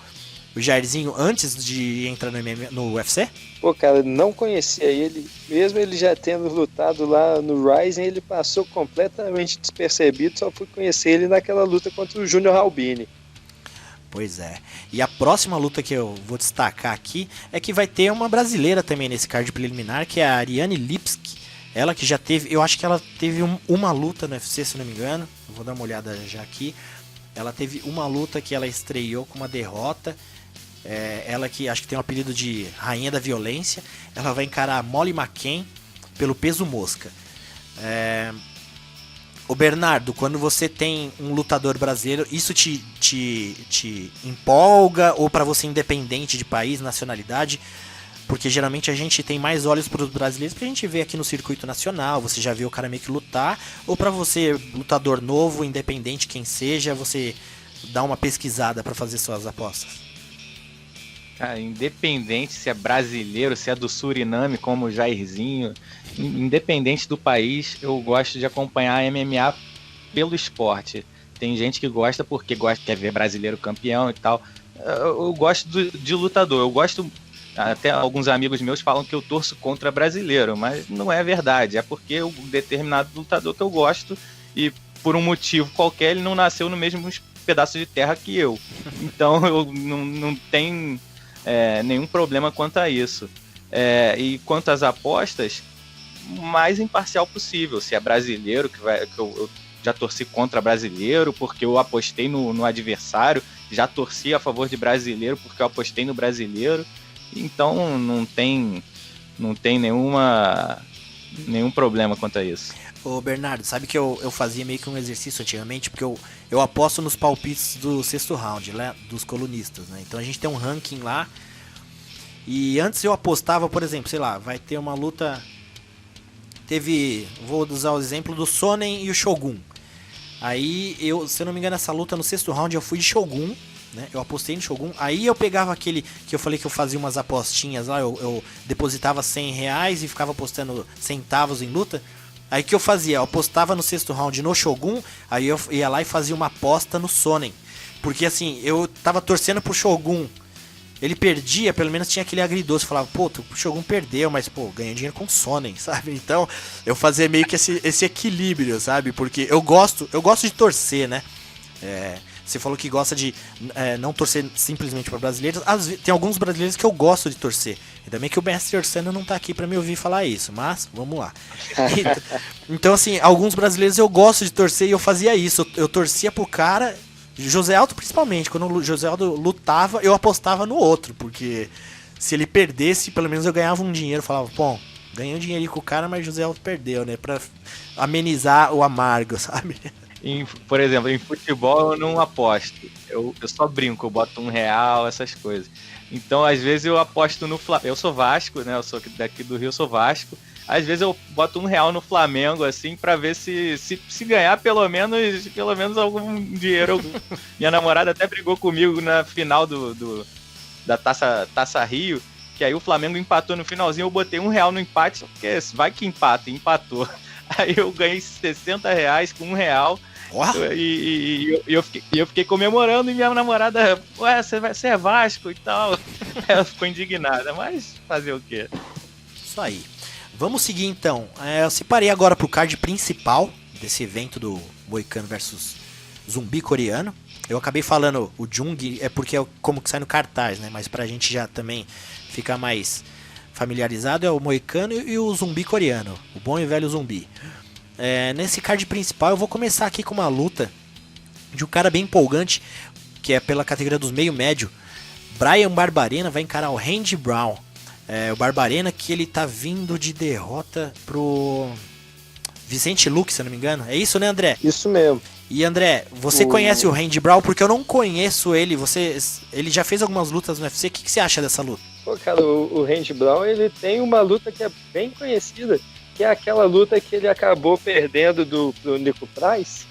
Jairzinho antes de entrar no UFC? Pô, cara, não conhecia ele. Mesmo ele já tendo lutado lá no Rising, ele passou completamente despercebido. Só fui conhecer ele naquela luta contra o Júnior Albini. Pois é. E a próxima luta que eu vou destacar aqui é que vai ter uma brasileira também nesse card preliminar, que é a Ariane Lipski. Ela que já teve, eu acho que ela teve uma luta no UFC, se não me engano. Eu vou dar uma olhada já aqui. Ela teve uma luta que ela estreou com uma derrota. Ela que acho que tem o apelido de Rainha da Violência. Ela vai encarar a Molly McCann pelo peso mosca. Ô Bernardo, quando você tem um lutador brasileiro, isso te empolga ou para você independente de país, nacionalidade? Porque geralmente a gente tem mais olhos para os brasileiros pra gente ver aqui no circuito nacional, você já viu o cara meio que lutar, ou para você, lutador novo, independente quem seja, você dá uma pesquisada para fazer suas apostas? Cara, independente se é brasileiro, se é do Suriname, como o Jairzinho, independente do país, eu gosto de acompanhar a MMA pelo esporte. Tem gente que gosta porque quer ver brasileiro campeão e tal. Eu gosto de lutador, eu gosto. Até alguns amigos meus falam que eu torço contra brasileiro, mas não é verdade. É porque o determinado lutador que eu gosto e por um motivo qualquer ele não nasceu no mesmo pedaço de terra que eu. Então eu não tenho nenhum problema quanto a isso. E quanto às apostas, o mais imparcial possível. Se é brasileiro, que eu já torci contra brasileiro porque eu apostei no adversário, já torci a favor de brasileiro porque eu apostei no brasileiro. Então não tem nenhum problema quanto a isso. Ô Bernardo, sabe que eu fazia meio que um exercício antigamente, porque eu aposto nos palpites do sexto round, né, dos colunistas, né? Então a gente tem um ranking lá, e antes eu apostava, por exemplo, sei lá, vai ter uma luta, vou usar o exemplo do Sonnen e o Shogun. Aí se eu não me engano, essa luta no sexto round eu fui de Shogun, né? Eu apostei no Shogun, aí eu pegava aquele que eu falei que eu fazia umas apostinhas lá, eu depositava R$100 e ficava apostando centavos em luta. Aí o que eu fazia? Eu apostava no sexto round no Shogun, aí eu ia lá e fazia uma aposta no Sonnen. Porque assim, eu tava torcendo pro Shogun, ele perdia, pelo menos tinha aquele agridoce, falava, pô, o Shogun perdeu, mas pô, ganhei dinheiro com o Sonnen, sabe? Então eu fazia meio que esse equilíbrio, sabe? Porque eu gosto de torcer, né? Você falou que gosta de não torcer simplesmente para brasileiros. Tem alguns brasileiros que eu gosto de torcer. Ainda bem que o mestre Orsano não tá aqui para me ouvir falar isso, mas vamos lá. Então, assim, alguns brasileiros eu gosto de torcer e eu fazia isso. Eu torcia pro cara José Aldo principalmente, quando o José Aldo lutava, eu apostava no outro, porque se ele perdesse, pelo menos eu ganhava um dinheiro, falava, bom, ganhei um dinheirinho com o cara, mas José Aldo perdeu, né, pra amenizar o amargo, sabe? Por exemplo, em futebol eu não aposto, eu só brinco, eu boto R$1, essas coisas. Então, às vezes eu aposto no Flamengo, eu sou Vasco, né, eu sou daqui do Rio, eu sou Vasco. Às vezes eu boto R$1 no Flamengo, assim, pra ver se ganhar pelo menos algum dinheiro. Minha namorada até brigou comigo na final da Taça Rio, que aí o Flamengo empatou no finalzinho, eu botei R$1 no empate, porque vai que empatou. Aí eu ganhei R$60 com R$1. E eu fiquei comemorando e minha namorada, ué, você é Vasco e tal. Ela ficou indignada, mas fazer o quê? Isso aí. Vamos seguir então. Eu separei agora pro card principal desse evento do Moicano versus Zumbi Coreano. Eu acabei falando o Jung, é porque é como que sai no cartaz, né? Mas pra gente já também ficar mais familiarizado, é o Moicano e o Zumbi Coreano. O bom e velho Zumbi. Nesse card principal eu vou começar aqui com uma luta de um cara bem empolgante, que é pela categoria dos meio médio. Bryan Barberena vai encarar o Randy Brown. O Barberena, que ele tá vindo de derrota pro Vicente Luque, se eu não me engano. É isso, né, André? Isso mesmo. E André, você conhece o Randy Brown? Porque eu não conheço ele. Ele já fez algumas lutas no UFC. O que você acha dessa luta? Pô, cara, o Randy Brown, ele tem uma luta que é bem conhecida, que é aquela luta que ele acabou perdendo pro Nico Price.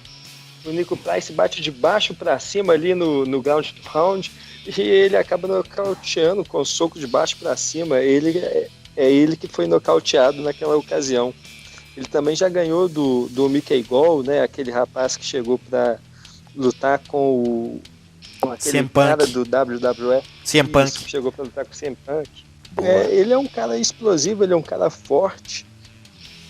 O Nico Price bate de baixo para cima ali no ground pound e ele acaba nocauteando com o soco de baixo para cima. Ele que foi nocauteado naquela ocasião. Ele também já ganhou do Mickey Gall, né? Aquele rapaz que chegou para lutar com aquele cara do WWE. CM Punk. Chegou para lutar com o CM Punk. Ele é um cara explosivo, ele é um cara forte.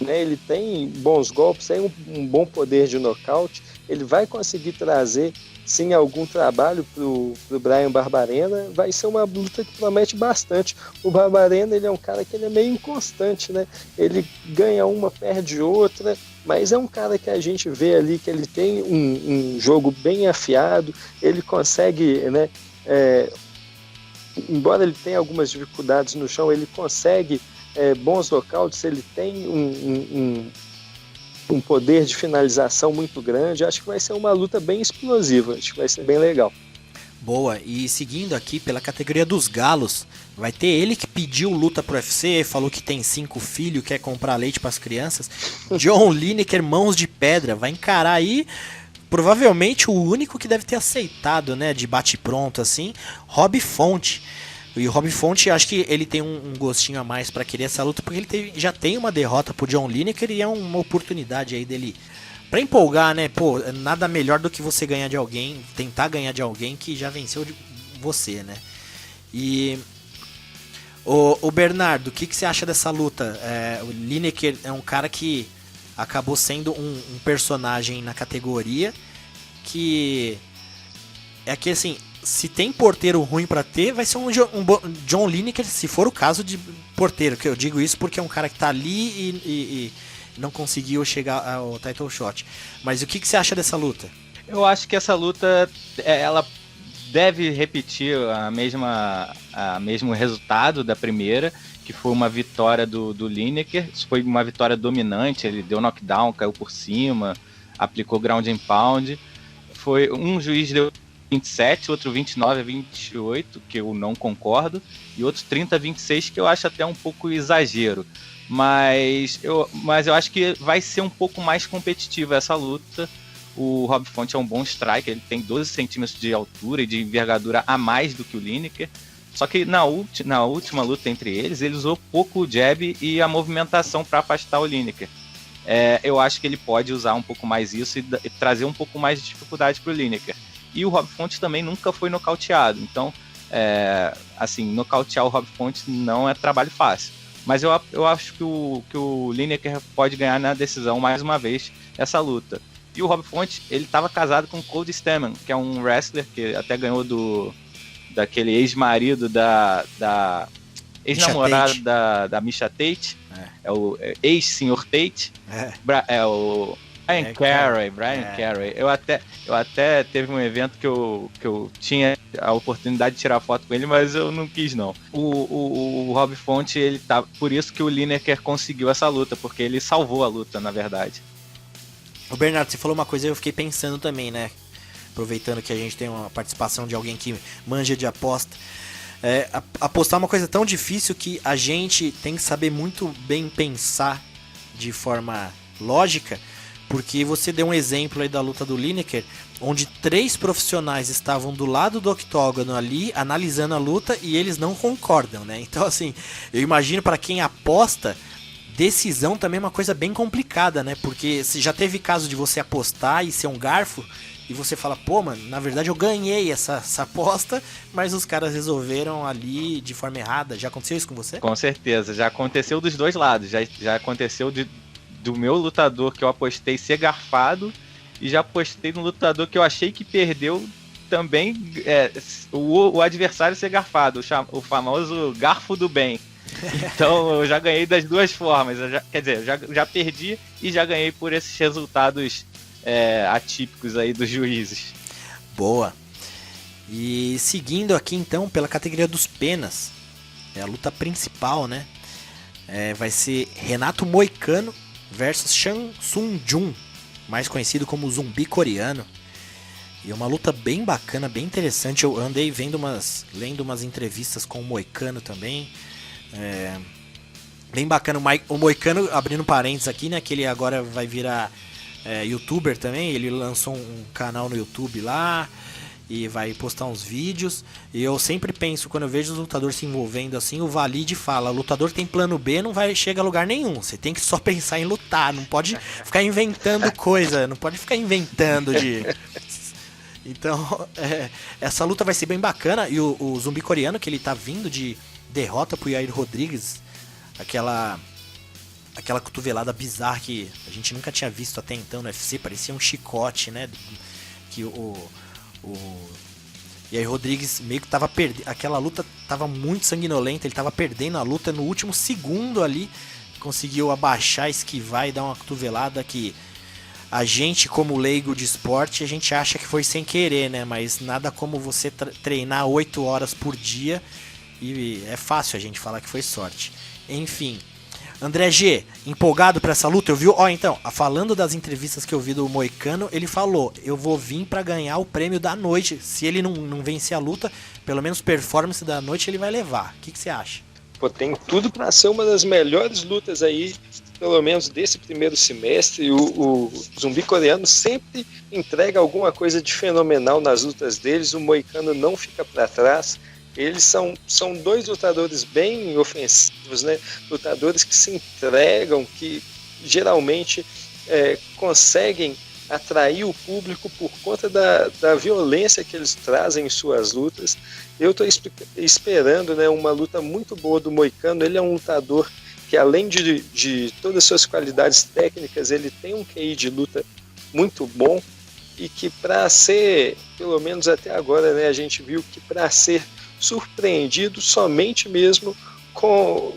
Né, ele tem bons golpes, tem um bom poder de nocaute. Ele vai conseguir trazer, sim, algum trabalho pro Bryan Barberena. Vai ser uma luta que promete bastante. O Barberena, ele é um cara que ele é meio inconstante, né? Ele ganha uma, perde outra, mas é um cara que a gente vê ali que ele tem um jogo bem afiado. Ele consegue, né? Embora ele tenha algumas dificuldades no chão, ele consegue bons nocautes, ele tem um poder de finalização muito grande. Acho que vai ser uma luta bem explosiva, acho que vai ser bem legal. Boa, e seguindo aqui pela categoria dos galos, vai ter ele que pediu luta pro UFC, falou que tem 5 filhos, quer comprar leite para as crianças. John Lineker, mãos de pedra, vai encarar aí provavelmente o único que deve ter aceitado, né, de bate-pronto assim, Rob Font. E o Rob Font, acho que ele tem um gostinho a mais pra querer essa luta, porque ele já tem uma derrota pro John Lineker e é uma oportunidade aí dele pra empolgar, né? Pô, nada melhor do que você ganhar de alguém, tentar ganhar de alguém que já venceu de você, né? E o Bernardo, o que você acha dessa luta? O Lineker é um cara que acabou sendo um personagem na categoria que é que assim, se tem porteiro ruim pra ter, vai ser um John Lineker, se for o caso de porteiro, que eu digo isso porque é um cara que tá ali e não conseguiu chegar ao title shot. Mas o que você acha dessa luta? Eu acho que essa luta, ela deve repetir a mesmo resultado da primeira, que foi uma vitória do Lineker. Isso foi uma vitória dominante, ele deu knockdown, caiu por cima, aplicou ground and pound. Foi um juiz deu 27, outro 29-28, que eu não concordo, e outro 30-26, que eu acho até um pouco exagero. Mas eu acho que vai ser um pouco mais competitiva essa luta. O Rob Font é um bom striker, ele tem 12 centímetros de altura e de envergadura a mais do que o Lineker. Só que na última luta entre eles, ele usou pouco o jab e a movimentação para afastar o Lineker. Eu acho que ele pode usar um pouco mais isso e trazer um pouco mais de dificuldade para o Lineker. E o Rob Font também nunca foi nocauteado. Então, nocautear o Rob Font não é trabalho fácil. Mas eu acho que o Lineker pode ganhar na decisão mais uma vez essa luta. E o Rob Font, ele estava casado com o Cody Stamann, que é um wrestler que até ganhou daquele ex-marido da ex-namorada da Misha Tate. É o ex-senhor Tate. Brian Carey. Eu até teve um evento que eu tinha a oportunidade de tirar foto com ele, mas eu não quis, não. O Rob Font, ele tá. Por isso que o Lineker conseguiu essa luta, porque ele salvou a luta, na verdade. O Bernardo, você falou uma coisa e eu fiquei pensando também, né? Aproveitando que a gente tem uma participação de alguém que manja de aposta. Apostar é uma coisa tão difícil que a gente tem que saber muito bem pensar de forma lógica, porque você deu um exemplo aí da luta do Lineker, onde 3 profissionais estavam do lado do octógono ali, analisando a luta, e eles não concordam, né? Então, assim, eu imagino para quem aposta, decisão também é uma coisa bem complicada, né? Porque se já teve caso de você apostar e ser um garfo, e você fala, pô, mano, na verdade eu ganhei essa aposta, mas os caras resolveram ali de forma errada. Já aconteceu isso com você? Com certeza, já aconteceu dos dois lados. Já aconteceu do meu lutador que eu apostei ser garfado, e já apostei no lutador que eu achei que perdeu também, o adversário ser garfado, o famoso garfo do bem. Então eu já ganhei das duas formas. Quer dizer, eu já perdi e já ganhei por esses resultados atípicos aí dos juízes. Boa. E seguindo aqui então pela categoria dos penas, a luta principal, né? Vai ser Renato Moicano versus Shang Tsung Jun, mais conhecido como Zumbi Coreano. E uma luta bem bacana, bem interessante. Eu andei lendo umas entrevistas com o Moicano também. Bem bacana. O Moicano, abrindo parênteses aqui, né? Que ele agora vai virar youtuber também. Ele lançou um canal no YouTube lá e vai postar uns vídeos. E eu sempre penso, quando eu vejo os lutadores se envolvendo assim, o Valide fala: o lutador tem plano B, não vai chegar a lugar nenhum. Você tem que só pensar em lutar, não pode ficar inventando coisa, não pode ficar inventando de... Então, essa luta vai ser bem bacana. E o Zumbi Coreano, que ele tá vindo de derrota pro Yair Rodrigues, aquela cotovelada bizarra que a gente nunca tinha visto até então no UFC, parecia um chicote, né? Que o Yair Rodrigues meio que tava perdendo. Aquela luta tava muito sanguinolenta, ele tava perdendo a luta no último segundo ali, conseguiu abaixar, esquivar e dar uma cotovelada que a gente, como leigo de esporte, a gente acha que foi sem querer, né? Mas nada como você treinar 8 horas por dia e é fácil a gente falar que foi sorte. Enfim, André G, empolgado pra essa luta? Eu vi, então, falando das entrevistas que eu vi do Moicano, ele falou: eu vou vir pra ganhar o prêmio da noite. Se ele não vencer a luta, pelo menos performance da noite ele vai levar. O que você acha? Pô, tem tudo pra ser uma das melhores lutas aí, pelo menos desse primeiro semestre. O Zumbi Coreano sempre entrega alguma coisa de fenomenal nas lutas deles. O Moicano não fica pra trás. Eles são 2 lutadores bem ofensivos, né? Lutadores que se entregam, que geralmente conseguem atrair o público por conta da violência que eles trazem em suas lutas. Eu estou esperando, né, uma luta muito boa do Moicano. Ele é um lutador que, além de todas as suas qualidades técnicas, ele tem um QI de luta muito bom, e que, para ser, pelo menos até agora, né, a gente viu que para ser surpreendido somente mesmo com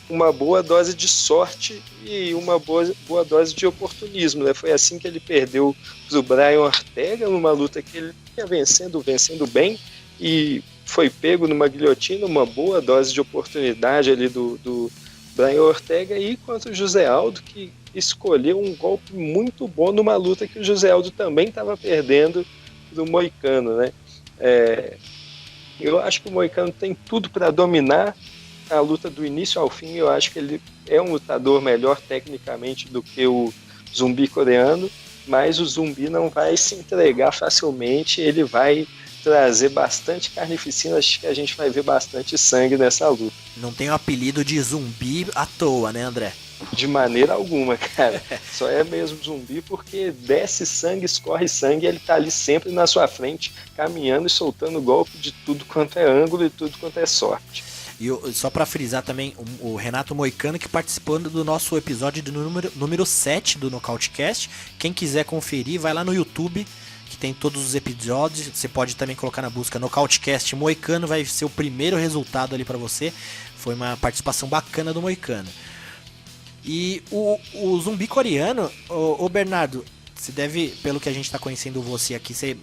uma boa dose de sorte e uma boa dose de oportunismo, né? Foi assim que ele perdeu para o Brian Ortega, numa luta que ele ia vencendo bem, e foi pego numa guilhotina. Uma boa dose de oportunidade ali do Brian Ortega, e contra o José Aldo, que escolheu um golpe muito bom numa luta que o José Aldo também estava perdendo do Moicano, né? Eu acho que o Moicano tem tudo para dominar a luta do início ao fim. Eu acho que ele é um lutador melhor tecnicamente do que o Zumbi Coreano, mas o Zumbi não vai se entregar facilmente. Ele vai trazer bastante carnificina. Acho que a gente vai ver bastante sangue nessa luta. Não tem o apelido de Zumbi à toa, né, André? De maneira alguma, cara. Só é mesmo Zumbi porque desce sangue, escorre sangue, e ele tá ali sempre na sua frente, caminhando e soltando golpe de tudo quanto é ângulo e tudo quanto é sorte. E só pra frisar também, o Renato Moicano, que participou do nosso episódio número 7 do Nocautecast. Quem quiser conferir, vai lá no YouTube, que tem todos os episódios. Você pode também colocar na busca Nocautecast Moicano, vai ser o primeiro resultado ali pra você. Foi uma participação bacana do Moicano. E o zumbi coreano, o Bernardo, você deve, pelo que a gente tá conhecendo você aqui, você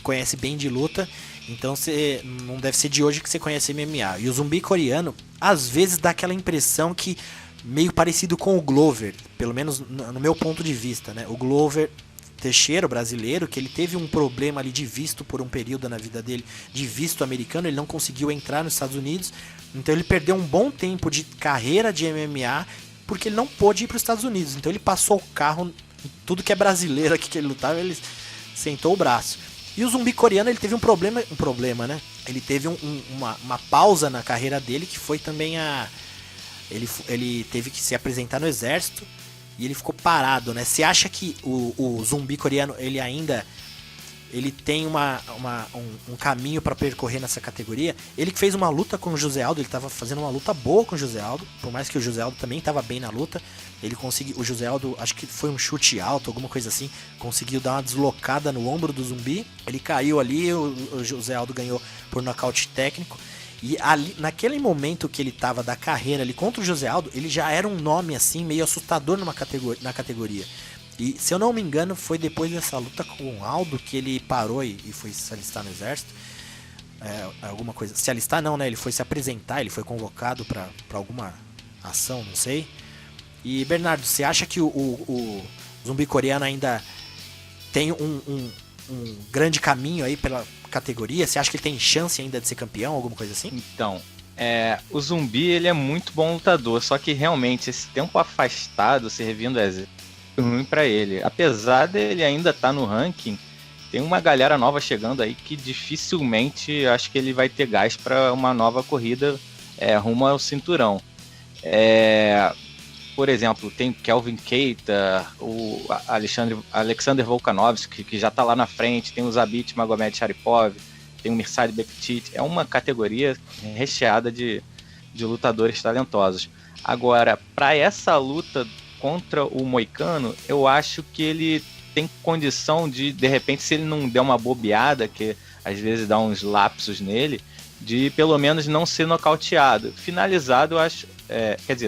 conhece bem de luta, então você não deve ser de hoje que você conhece MMA. E o zumbi coreano, às vezes dá aquela impressão que meio parecido com o Glover, pelo menos no meu ponto de vista, né? O Glover Teixeira, o brasileiro, que ele teve um problema ali de visto por um período na vida dele, de visto americano, ele não conseguiu entrar nos Estados Unidos, então ele perdeu um bom tempo de carreira de MMA porque ele não pôde ir para os Estados Unidos. Então ele passou o carro em tudo que é brasileiro aqui que ele lutava, ele sentou o braço. E o zumbi coreano, ele teve um problema, né? Ele teve uma pausa na carreira dele, que foi também ele teve que se apresentar no exército e ele ficou parado, né? Você acha que o zumbi coreano, ele tem um caminho para percorrer nessa categoria? Ele que fez uma luta com o José Aldo, ele estava fazendo uma luta boa com o José Aldo, por mais que o José Aldo também estava bem na luta, ele conseguiu, o José Aldo, acho que foi um chute alto, alguma coisa assim, conseguiu dar uma deslocada no ombro do zumbi, ele caiu ali, o José Aldo ganhou por nocaute técnico, e ali, naquele momento que ele estava da carreira ali contra o José Aldo, ele já era um nome assim, meio assustador na categoria. E, se eu não me engano, foi depois dessa luta com o Aldo que ele parou e foi se alistar no exército. Alguma coisa. Se alistar não, né? Ele foi se apresentar, ele foi convocado para alguma ação, não sei. E, Bernardo, você acha que o zumbi coreano ainda tem um grande caminho aí pela categoria? Você acha que ele tem chance ainda de ser campeão, alguma coisa assim? Então, o zumbi, ele é muito bom lutador, só que realmente esse tempo afastado, servindo exército, ruim pra ele. Apesar dele ainda estar no ranking, tem uma galera nova chegando aí que dificilmente acho que ele vai ter gás para uma nova corrida rumo ao cinturão. Por exemplo, tem Kelvin Keita, o Alexander Volkanovski, que já está lá na frente, tem o Zabit Magomed Sharipov, tem o Mirsad Bektic. É uma categoria recheada de lutadores talentosos. Agora, para essa luta contra o Moicano, eu acho que ele tem condição de repente, se ele não der uma bobeada, que às vezes dá uns lapsos nele, de pelo menos não ser nocauteado. Finalizado, eu acho,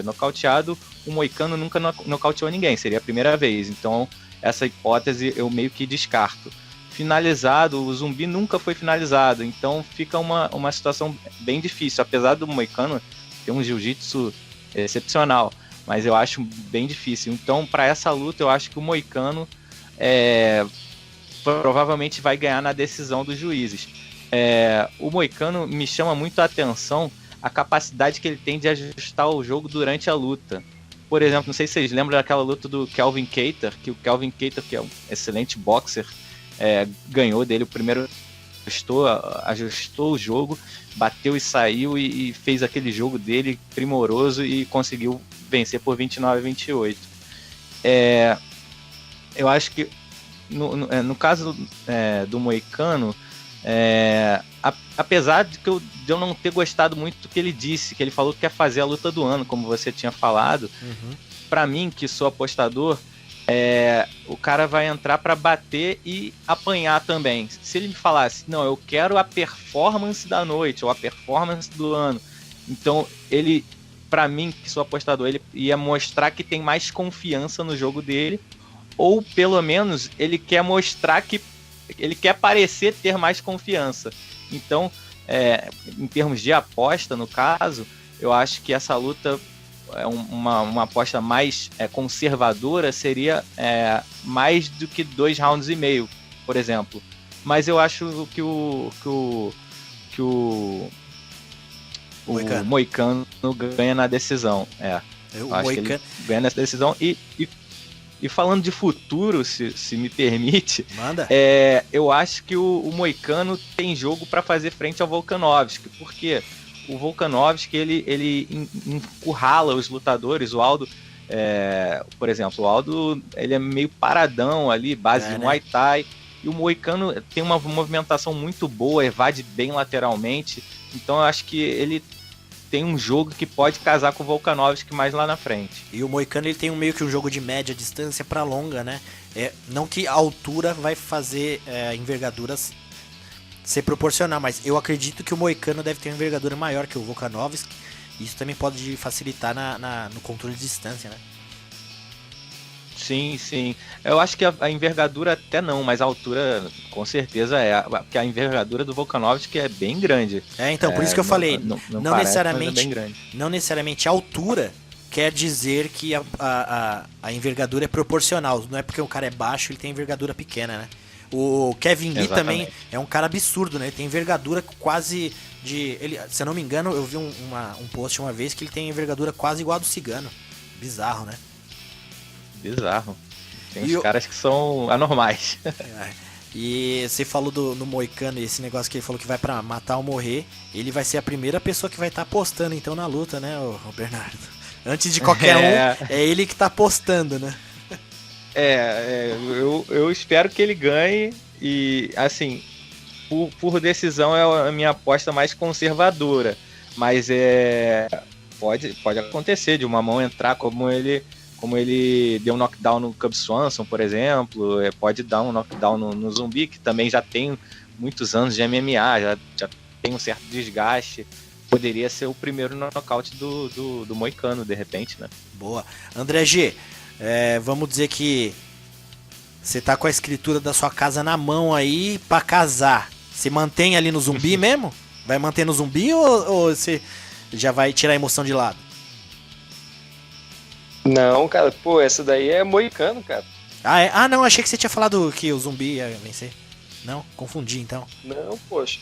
nocauteado, o Moicano nunca nocauteou ninguém, seria a primeira vez, então essa hipótese eu meio que descarto. Finalizado, o zumbi nunca foi finalizado, então fica uma situação bem difícil, apesar do Moicano ter um jiu-jitsu excepcional, mas eu acho bem difícil. Então, para essa luta, eu acho que o Moicano provavelmente vai ganhar na decisão dos juízes. O Moicano me chama muito a atenção a capacidade que ele tem de ajustar o jogo durante a luta. Por exemplo, não sei se vocês lembram daquela luta do Kelvin Keita, que o Kelvin Keita, que é um excelente boxer, ganhou dele o primeiro, ajustou o jogo, bateu e saiu e fez aquele jogo dele primoroso e conseguiu vencer por 29-28. Eu acho que no caso do Moicano, apesar de eu não ter gostado muito do que ele disse, que ele falou que quer fazer a luta do ano, como você tinha falado, pra mim, que sou apostador, o cara vai entrar pra bater e apanhar também. Se ele me falasse, não, eu quero a performance da noite, ou a performance do ano, então ele, pra mim, que sou apostador, ele ia mostrar que tem mais confiança no jogo dele, ou pelo menos ele quer mostrar que ele quer parecer ter mais confiança. Então, em termos de aposta, no caso, eu acho que essa luta, uma aposta mais conservadora, seria mais do que 2,5 rounds, por exemplo. Mas eu acho que o Moicano ganha na decisão. Eu acho que ele ganha nessa decisão. E falando de futuro, se me permite, manda. Eu acho que o Moicano tem jogo para fazer frente ao Volkanovski, porque o Volkanovski ele encurrala os lutadores. O Aldo, por exemplo, o Aldo ele é meio paradão ali, base de Muay Thai, e o Moicano tem uma movimentação muito boa, evade bem lateralmente, então eu acho que ele tem um jogo que pode casar com o Volkanovski mais lá na frente. E o Moicano, ele tem meio que um jogo de média distância para longa, né? Não que a altura vai fazer envergaduras ser proporcional, mas eu acredito que o Moicano deve ter uma envergadura maior que o Volkanovski. Isso também pode facilitar no controle de distância, né? Sim, sim. Eu acho que a envergadura até não, mas a altura com certeza é. Porque a envergadura do Volkanovski é bem grande. Então, por isso que eu falei, Não não parece, mas é bem necessariamente, grande. não necessariamente a altura quer dizer que a envergadura é proporcional. Não é porque o cara é baixo, ele tem envergadura pequena, né? O Kevin Lee Exatamente. também é um cara absurdo, né? Ele tem envergadura quase de... se eu não me engano, eu vi um post uma vez que ele tem envergadura quase igual a do Cigano. Bizarro, né? Bizarro. Tem E uns caras que são anormais. E você falou no Moicano, esse negócio que ele falou que vai pra matar ou morrer. Ele vai ser a primeira pessoa que vai estar apostando então na luta, né, o Bernardo? Antes de qualquer um, é ele que tá apostando, né? Eu espero que ele ganhe e, assim, por decisão é a minha aposta mais conservadora. Mas pode acontecer de uma mão entrar como ele deu um knockdown no Cub Swanson, por exemplo. Pode dar um knockdown no Zumbi, que também já tem muitos anos de MMA, já tem um certo desgaste. Poderia ser o primeiro nocaute do Moicano, de repente, né? Boa. André G, vamos dizer que você tá com a escritura da sua casa na mão aí pra casar. Você mantém ali no Zumbi mesmo? Vai manter no Zumbi ou você já vai tirar a emoção de lado? Não, cara, pô, essa daí é Moicano, cara. Não, achei que você tinha falado que o Zumbi ia vencer. Não, confundi então. Não, poxa.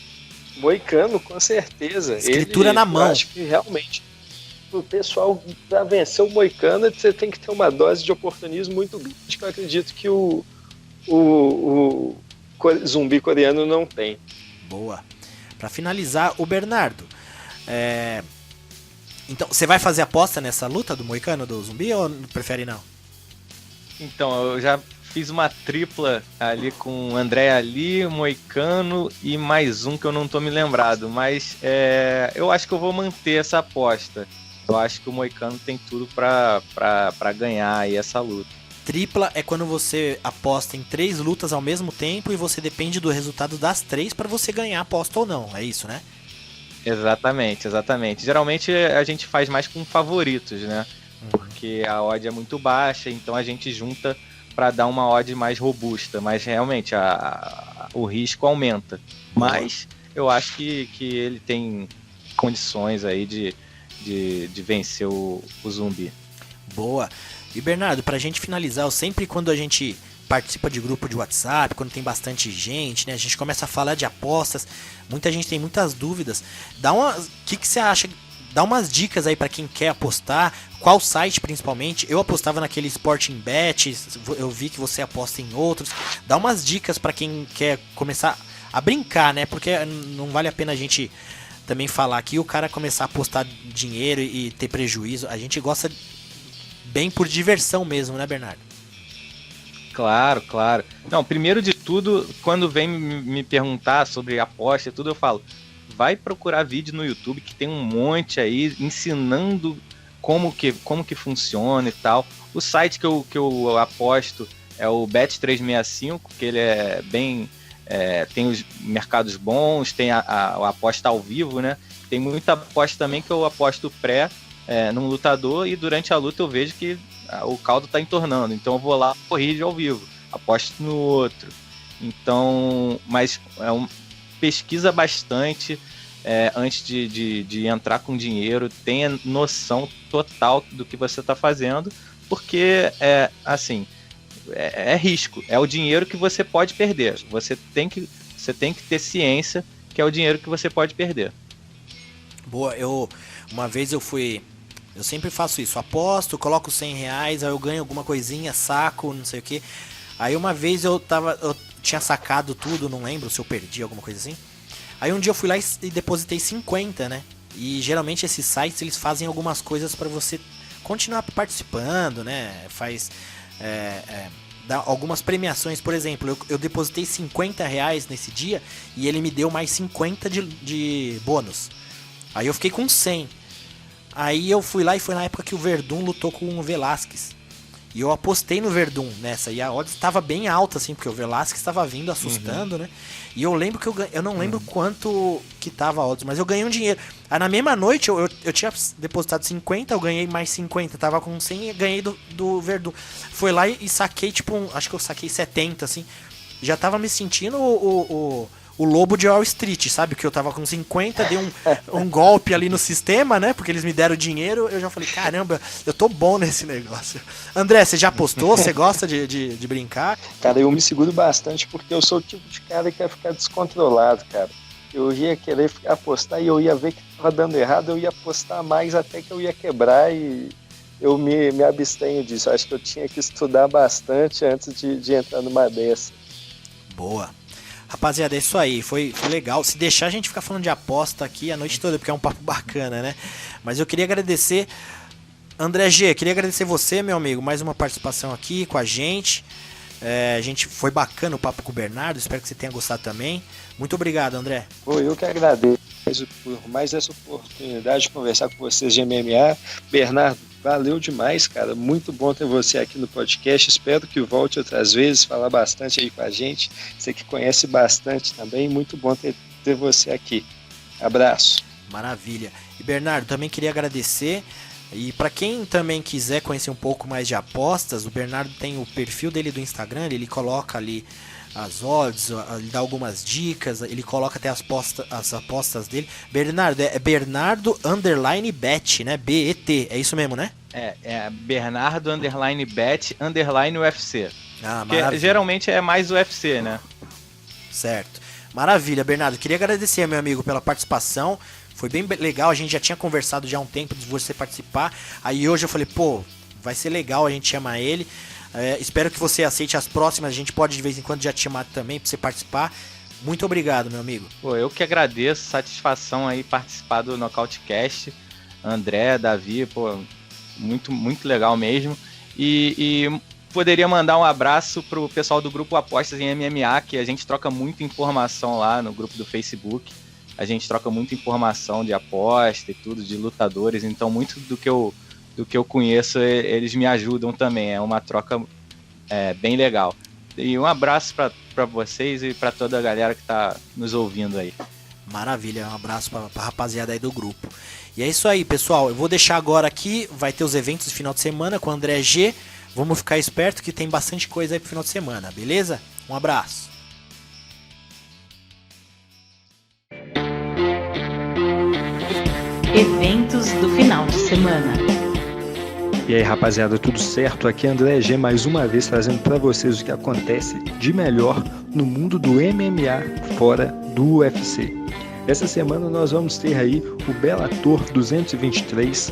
Moicano, com certeza. Escritura na mão. Eu acho que realmente, o pessoal, pra vencer o Moicano, você tem que ter uma dose de oportunismo muito grande, que eu acredito que o Zumbi coreano não tem. Boa. Pra finalizar, o Bernardo. Então, você vai fazer aposta nessa luta do Moicano, do Zumbi, ou prefere não? Então, eu já fiz uma tripla ali com o André Ali, Moicano e mais um que eu não tô me lembrado. Mas eu acho que eu vou manter essa aposta. Eu acho que o Moicano tem tudo pra ganhar aí essa luta. Tripla é quando você aposta em 3 lutas ao mesmo tempo e você depende do resultado das 3 pra você ganhar a aposta ou não. É isso, né? Exatamente. Geralmente a gente faz mais com favoritos, né? Porque a odd é muito baixa, então a gente junta para dar uma odd mais robusta. Mas realmente o risco aumenta. Mas eu acho que ele tem condições aí de vencer o Zumbi. Boa. E Bernardo, pra gente finalizar, quando a gente participa de grupo de WhatsApp, quando tem bastante gente, né? A gente começa a falar de apostas, muita gente tem muitas dúvidas. O que você acha? Dá umas dicas aí pra quem quer apostar, qual site principalmente. Eu apostava naquele Sporting Bet, eu vi que você aposta em outros. Dá umas dicas pra quem quer começar a brincar, né? Porque não vale a pena a gente também falar aqui o cara começar a apostar dinheiro e ter prejuízo. A gente gosta bem por diversão mesmo, né, Bernardo? Claro. Não, primeiro de tudo, quando vem me perguntar sobre aposta e tudo, eu falo, vai procurar vídeo no YouTube, que tem um monte aí ensinando como que funciona e tal. O site que eu aposto é o Bet365, que ele é bem... tem os mercados bons, tem a aposta ao vivo, né? Tem muita aposta também que eu aposto num lutador e durante a luta eu vejo que o caldo tá entornando, então eu vou lá corrige ao vivo, aposto no outro. Então, mas pesquisa bastante antes de entrar com dinheiro, tenha noção total do que você tá fazendo, porque é risco, é o dinheiro que você pode perder. Você tem que ter ciência que é o dinheiro que você pode perder. Boa, uma vez eu sempre faço isso, aposto, coloco R$100, aí eu ganho alguma coisinha, saco, não sei o que. Aí uma vez eu tinha sacado tudo, não lembro se eu perdi alguma coisa assim. Aí um dia eu fui lá e depositei 50, né? E geralmente esses sites eles fazem algumas coisas pra você continuar participando, né? Dá algumas premiações, por exemplo, eu depositei R$50 nesse dia e ele me deu mais 50 de bônus. Aí eu fiquei com 100. Aí eu fui lá e foi na época que o Verdun lutou com o Velasquez. E eu apostei no Verdun nessa. E a odds estava bem alta, assim, porque o Velasquez estava vindo assustando, né? E eu lembro que eu não lembro quanto que tava a odds, mas eu ganhei um dinheiro. Aí na mesma noite eu tinha depositado 50, eu ganhei mais 50. Tava com 100 e ganhei do Verdun. Foi lá e saquei, tipo, acho que eu saquei 70, assim. Já tava me sentindo o lobo de Wall Street, sabe? Que eu tava com 50, dei um golpe ali no sistema, né? Porque eles me deram dinheiro. Eu já falei, caramba, eu tô bom nesse negócio. André, você já apostou? Você gosta de brincar? Cara, eu me seguro bastante porque eu sou o tipo de cara que ia ficar descontrolado, cara. Eu ia querer apostar e eu ia ver que tava dando errado, eu ia apostar mais até que eu ia quebrar e eu me abstenho disso. Eu acho que eu tinha que estudar bastante antes de entrar numa dessa. Boa. Rapaziada, é isso aí, foi legal. Se deixar a gente ficar falando de aposta aqui a noite toda, porque é um papo bacana, né? Mas eu queria agradecer, André G, queria agradecer você, meu amigo, mais uma participação aqui com a gente. A gente foi bacana o papo com o Bernardo, espero que você tenha gostado também. Muito obrigado, André. Eu que agradeço por mais essa oportunidade de conversar com vocês de MMA. Bernardo, valeu demais, cara. Muito bom ter você aqui no podcast. Espero que volte outras vezes, falar bastante aí com a gente. Você que conhece bastante também. Muito bom ter você aqui. Abraço. Maravilha. E Bernardo, também queria agradecer. E para quem também quiser conhecer um pouco mais de apostas, o Bernardo tem o perfil dele do Instagram, ele coloca ali as odds, ele dá algumas dicas, ele coloca até as apostas dele. Bernardo, é Bernardo _ bet, né? BET, é isso mesmo, né? É Bernardo _ bet _ UFC. Maravilha. Geralmente é mais UFC, né? Certo. Maravilha, Bernardo. Queria agradecer, meu amigo, pela participação. Foi bem legal, a gente já tinha conversado já há um tempo de você participar. Aí hoje eu falei, vai ser legal a gente chamar ele. Espero que você aceite as próximas, a gente pode de vez em quando já te chamar também para você participar. Muito obrigado, meu amigo. Eu que agradeço, satisfação aí participar do Nocautecast. André, Davi, muito, muito legal mesmo. E poderia mandar um abraço pro pessoal do grupo Apostas em MMA, que a gente troca muita informação lá no grupo do Facebook. A gente troca muita informação de aposta e tudo, de lutadores, então muito do que eu conheço, eles me ajudam também, é uma troca bem legal. E um abraço para vocês e para toda a galera que está nos ouvindo aí. Maravilha, um abraço para a rapaziada aí do grupo. E é isso aí, pessoal, eu vou deixar agora aqui, vai ter os eventos de final de semana com o André G, vamos ficar esperto que tem bastante coisa aí pro final de semana, beleza? Um abraço. Eventos do final de semana. E aí, rapaziada, tudo certo? Aqui é André G mais uma vez trazendo para vocês o que acontece de melhor no mundo do MMA fora do UFC. Essa semana nós vamos ter aí o Bellator 223,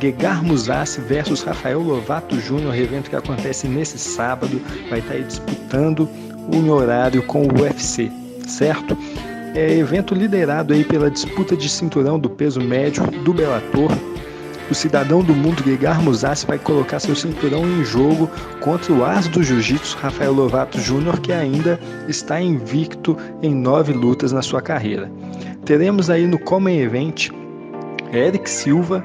Gegard Mousasi versus Rafael Lovato Jr., evento que acontece nesse sábado, vai estar aí disputando um horário com o UFC, certo? Evento liderado aí pela disputa de cinturão do peso médio do Bellator. O cidadão do mundo Gegard Mousasi vai colocar seu cinturão em jogo contra o as do jiu-jitsu Rafael Lovato Jr., que ainda está invicto em 9 lutas na sua carreira. Teremos aí no Common Event Eric Silva,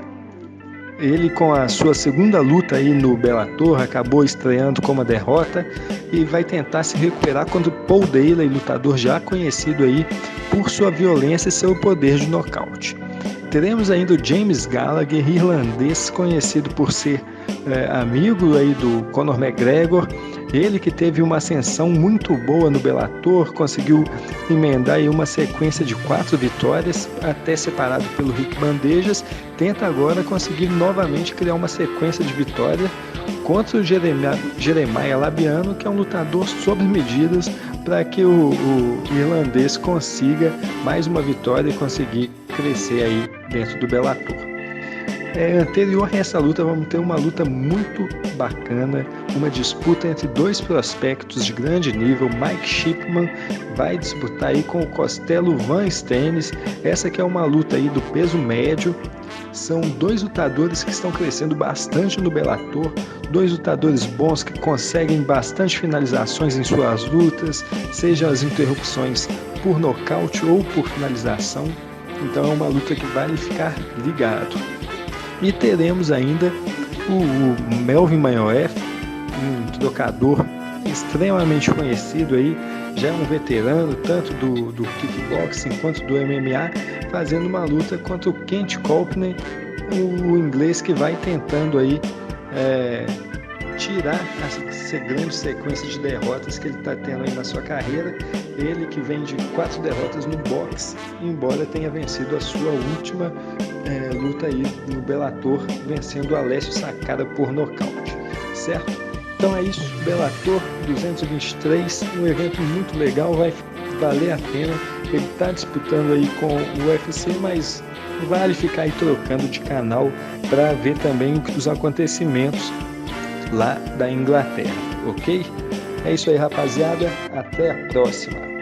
ele com a sua segunda luta aí no Bellator, acabou estreando com uma derrota e vai tentar se recuperar contra o Paul Daley, lutador já conhecido aí por sua violência e seu poder de nocaute. Teremos ainda o James Gallagher, irlandês, conhecido por ser amigo aí do Conor McGregor, ele que teve uma ascensão muito boa no Bellator, conseguiu emendar aí uma sequência de 4 vitórias, até separado pelo Rick Bandejas, tenta agora conseguir novamente criar uma sequência de vitória contra o Jeremiah Labiano, que é um lutador sob medidas, para que o irlandês consiga mais uma vitória e conseguir crescer aí dentro do Bellator. Anterior a essa luta, vamos ter uma luta muito bacana, uma disputa entre 2 prospectos de grande nível. Mike Shipman vai disputar aí com o Costello Van Stennis. Essa que é uma luta aí do peso médio. São 2 lutadores que estão crescendo bastante no Bellator, 2 lutadores bons que conseguem bastante finalizações em suas lutas, seja as interrupções por nocaute ou por finalização. Então é uma luta que vale ficar ligado. E teremos ainda o Melvin Manhoef, um trocador extremamente conhecido aí, já é um veterano tanto do kickboxing quanto do MMA, fazendo uma luta contra o Kent Copeland, o inglês que vai tentando aí tirar essa grande sequência de derrotas que ele está tendo aí na sua carreira. Ele que vem de 4 derrotas no boxe, embora tenha vencido a sua última luta aí no Bellator, vencendo o Alessio Sakara por nocaute, certo? Então é isso, Bellator 223, um evento muito legal, vai valer a pena. Ele está disputando aí com o UFC, mas vale ficar aí trocando de canal para ver também os acontecimentos lá da Inglaterra, ok? É isso aí, rapaziada, até a próxima.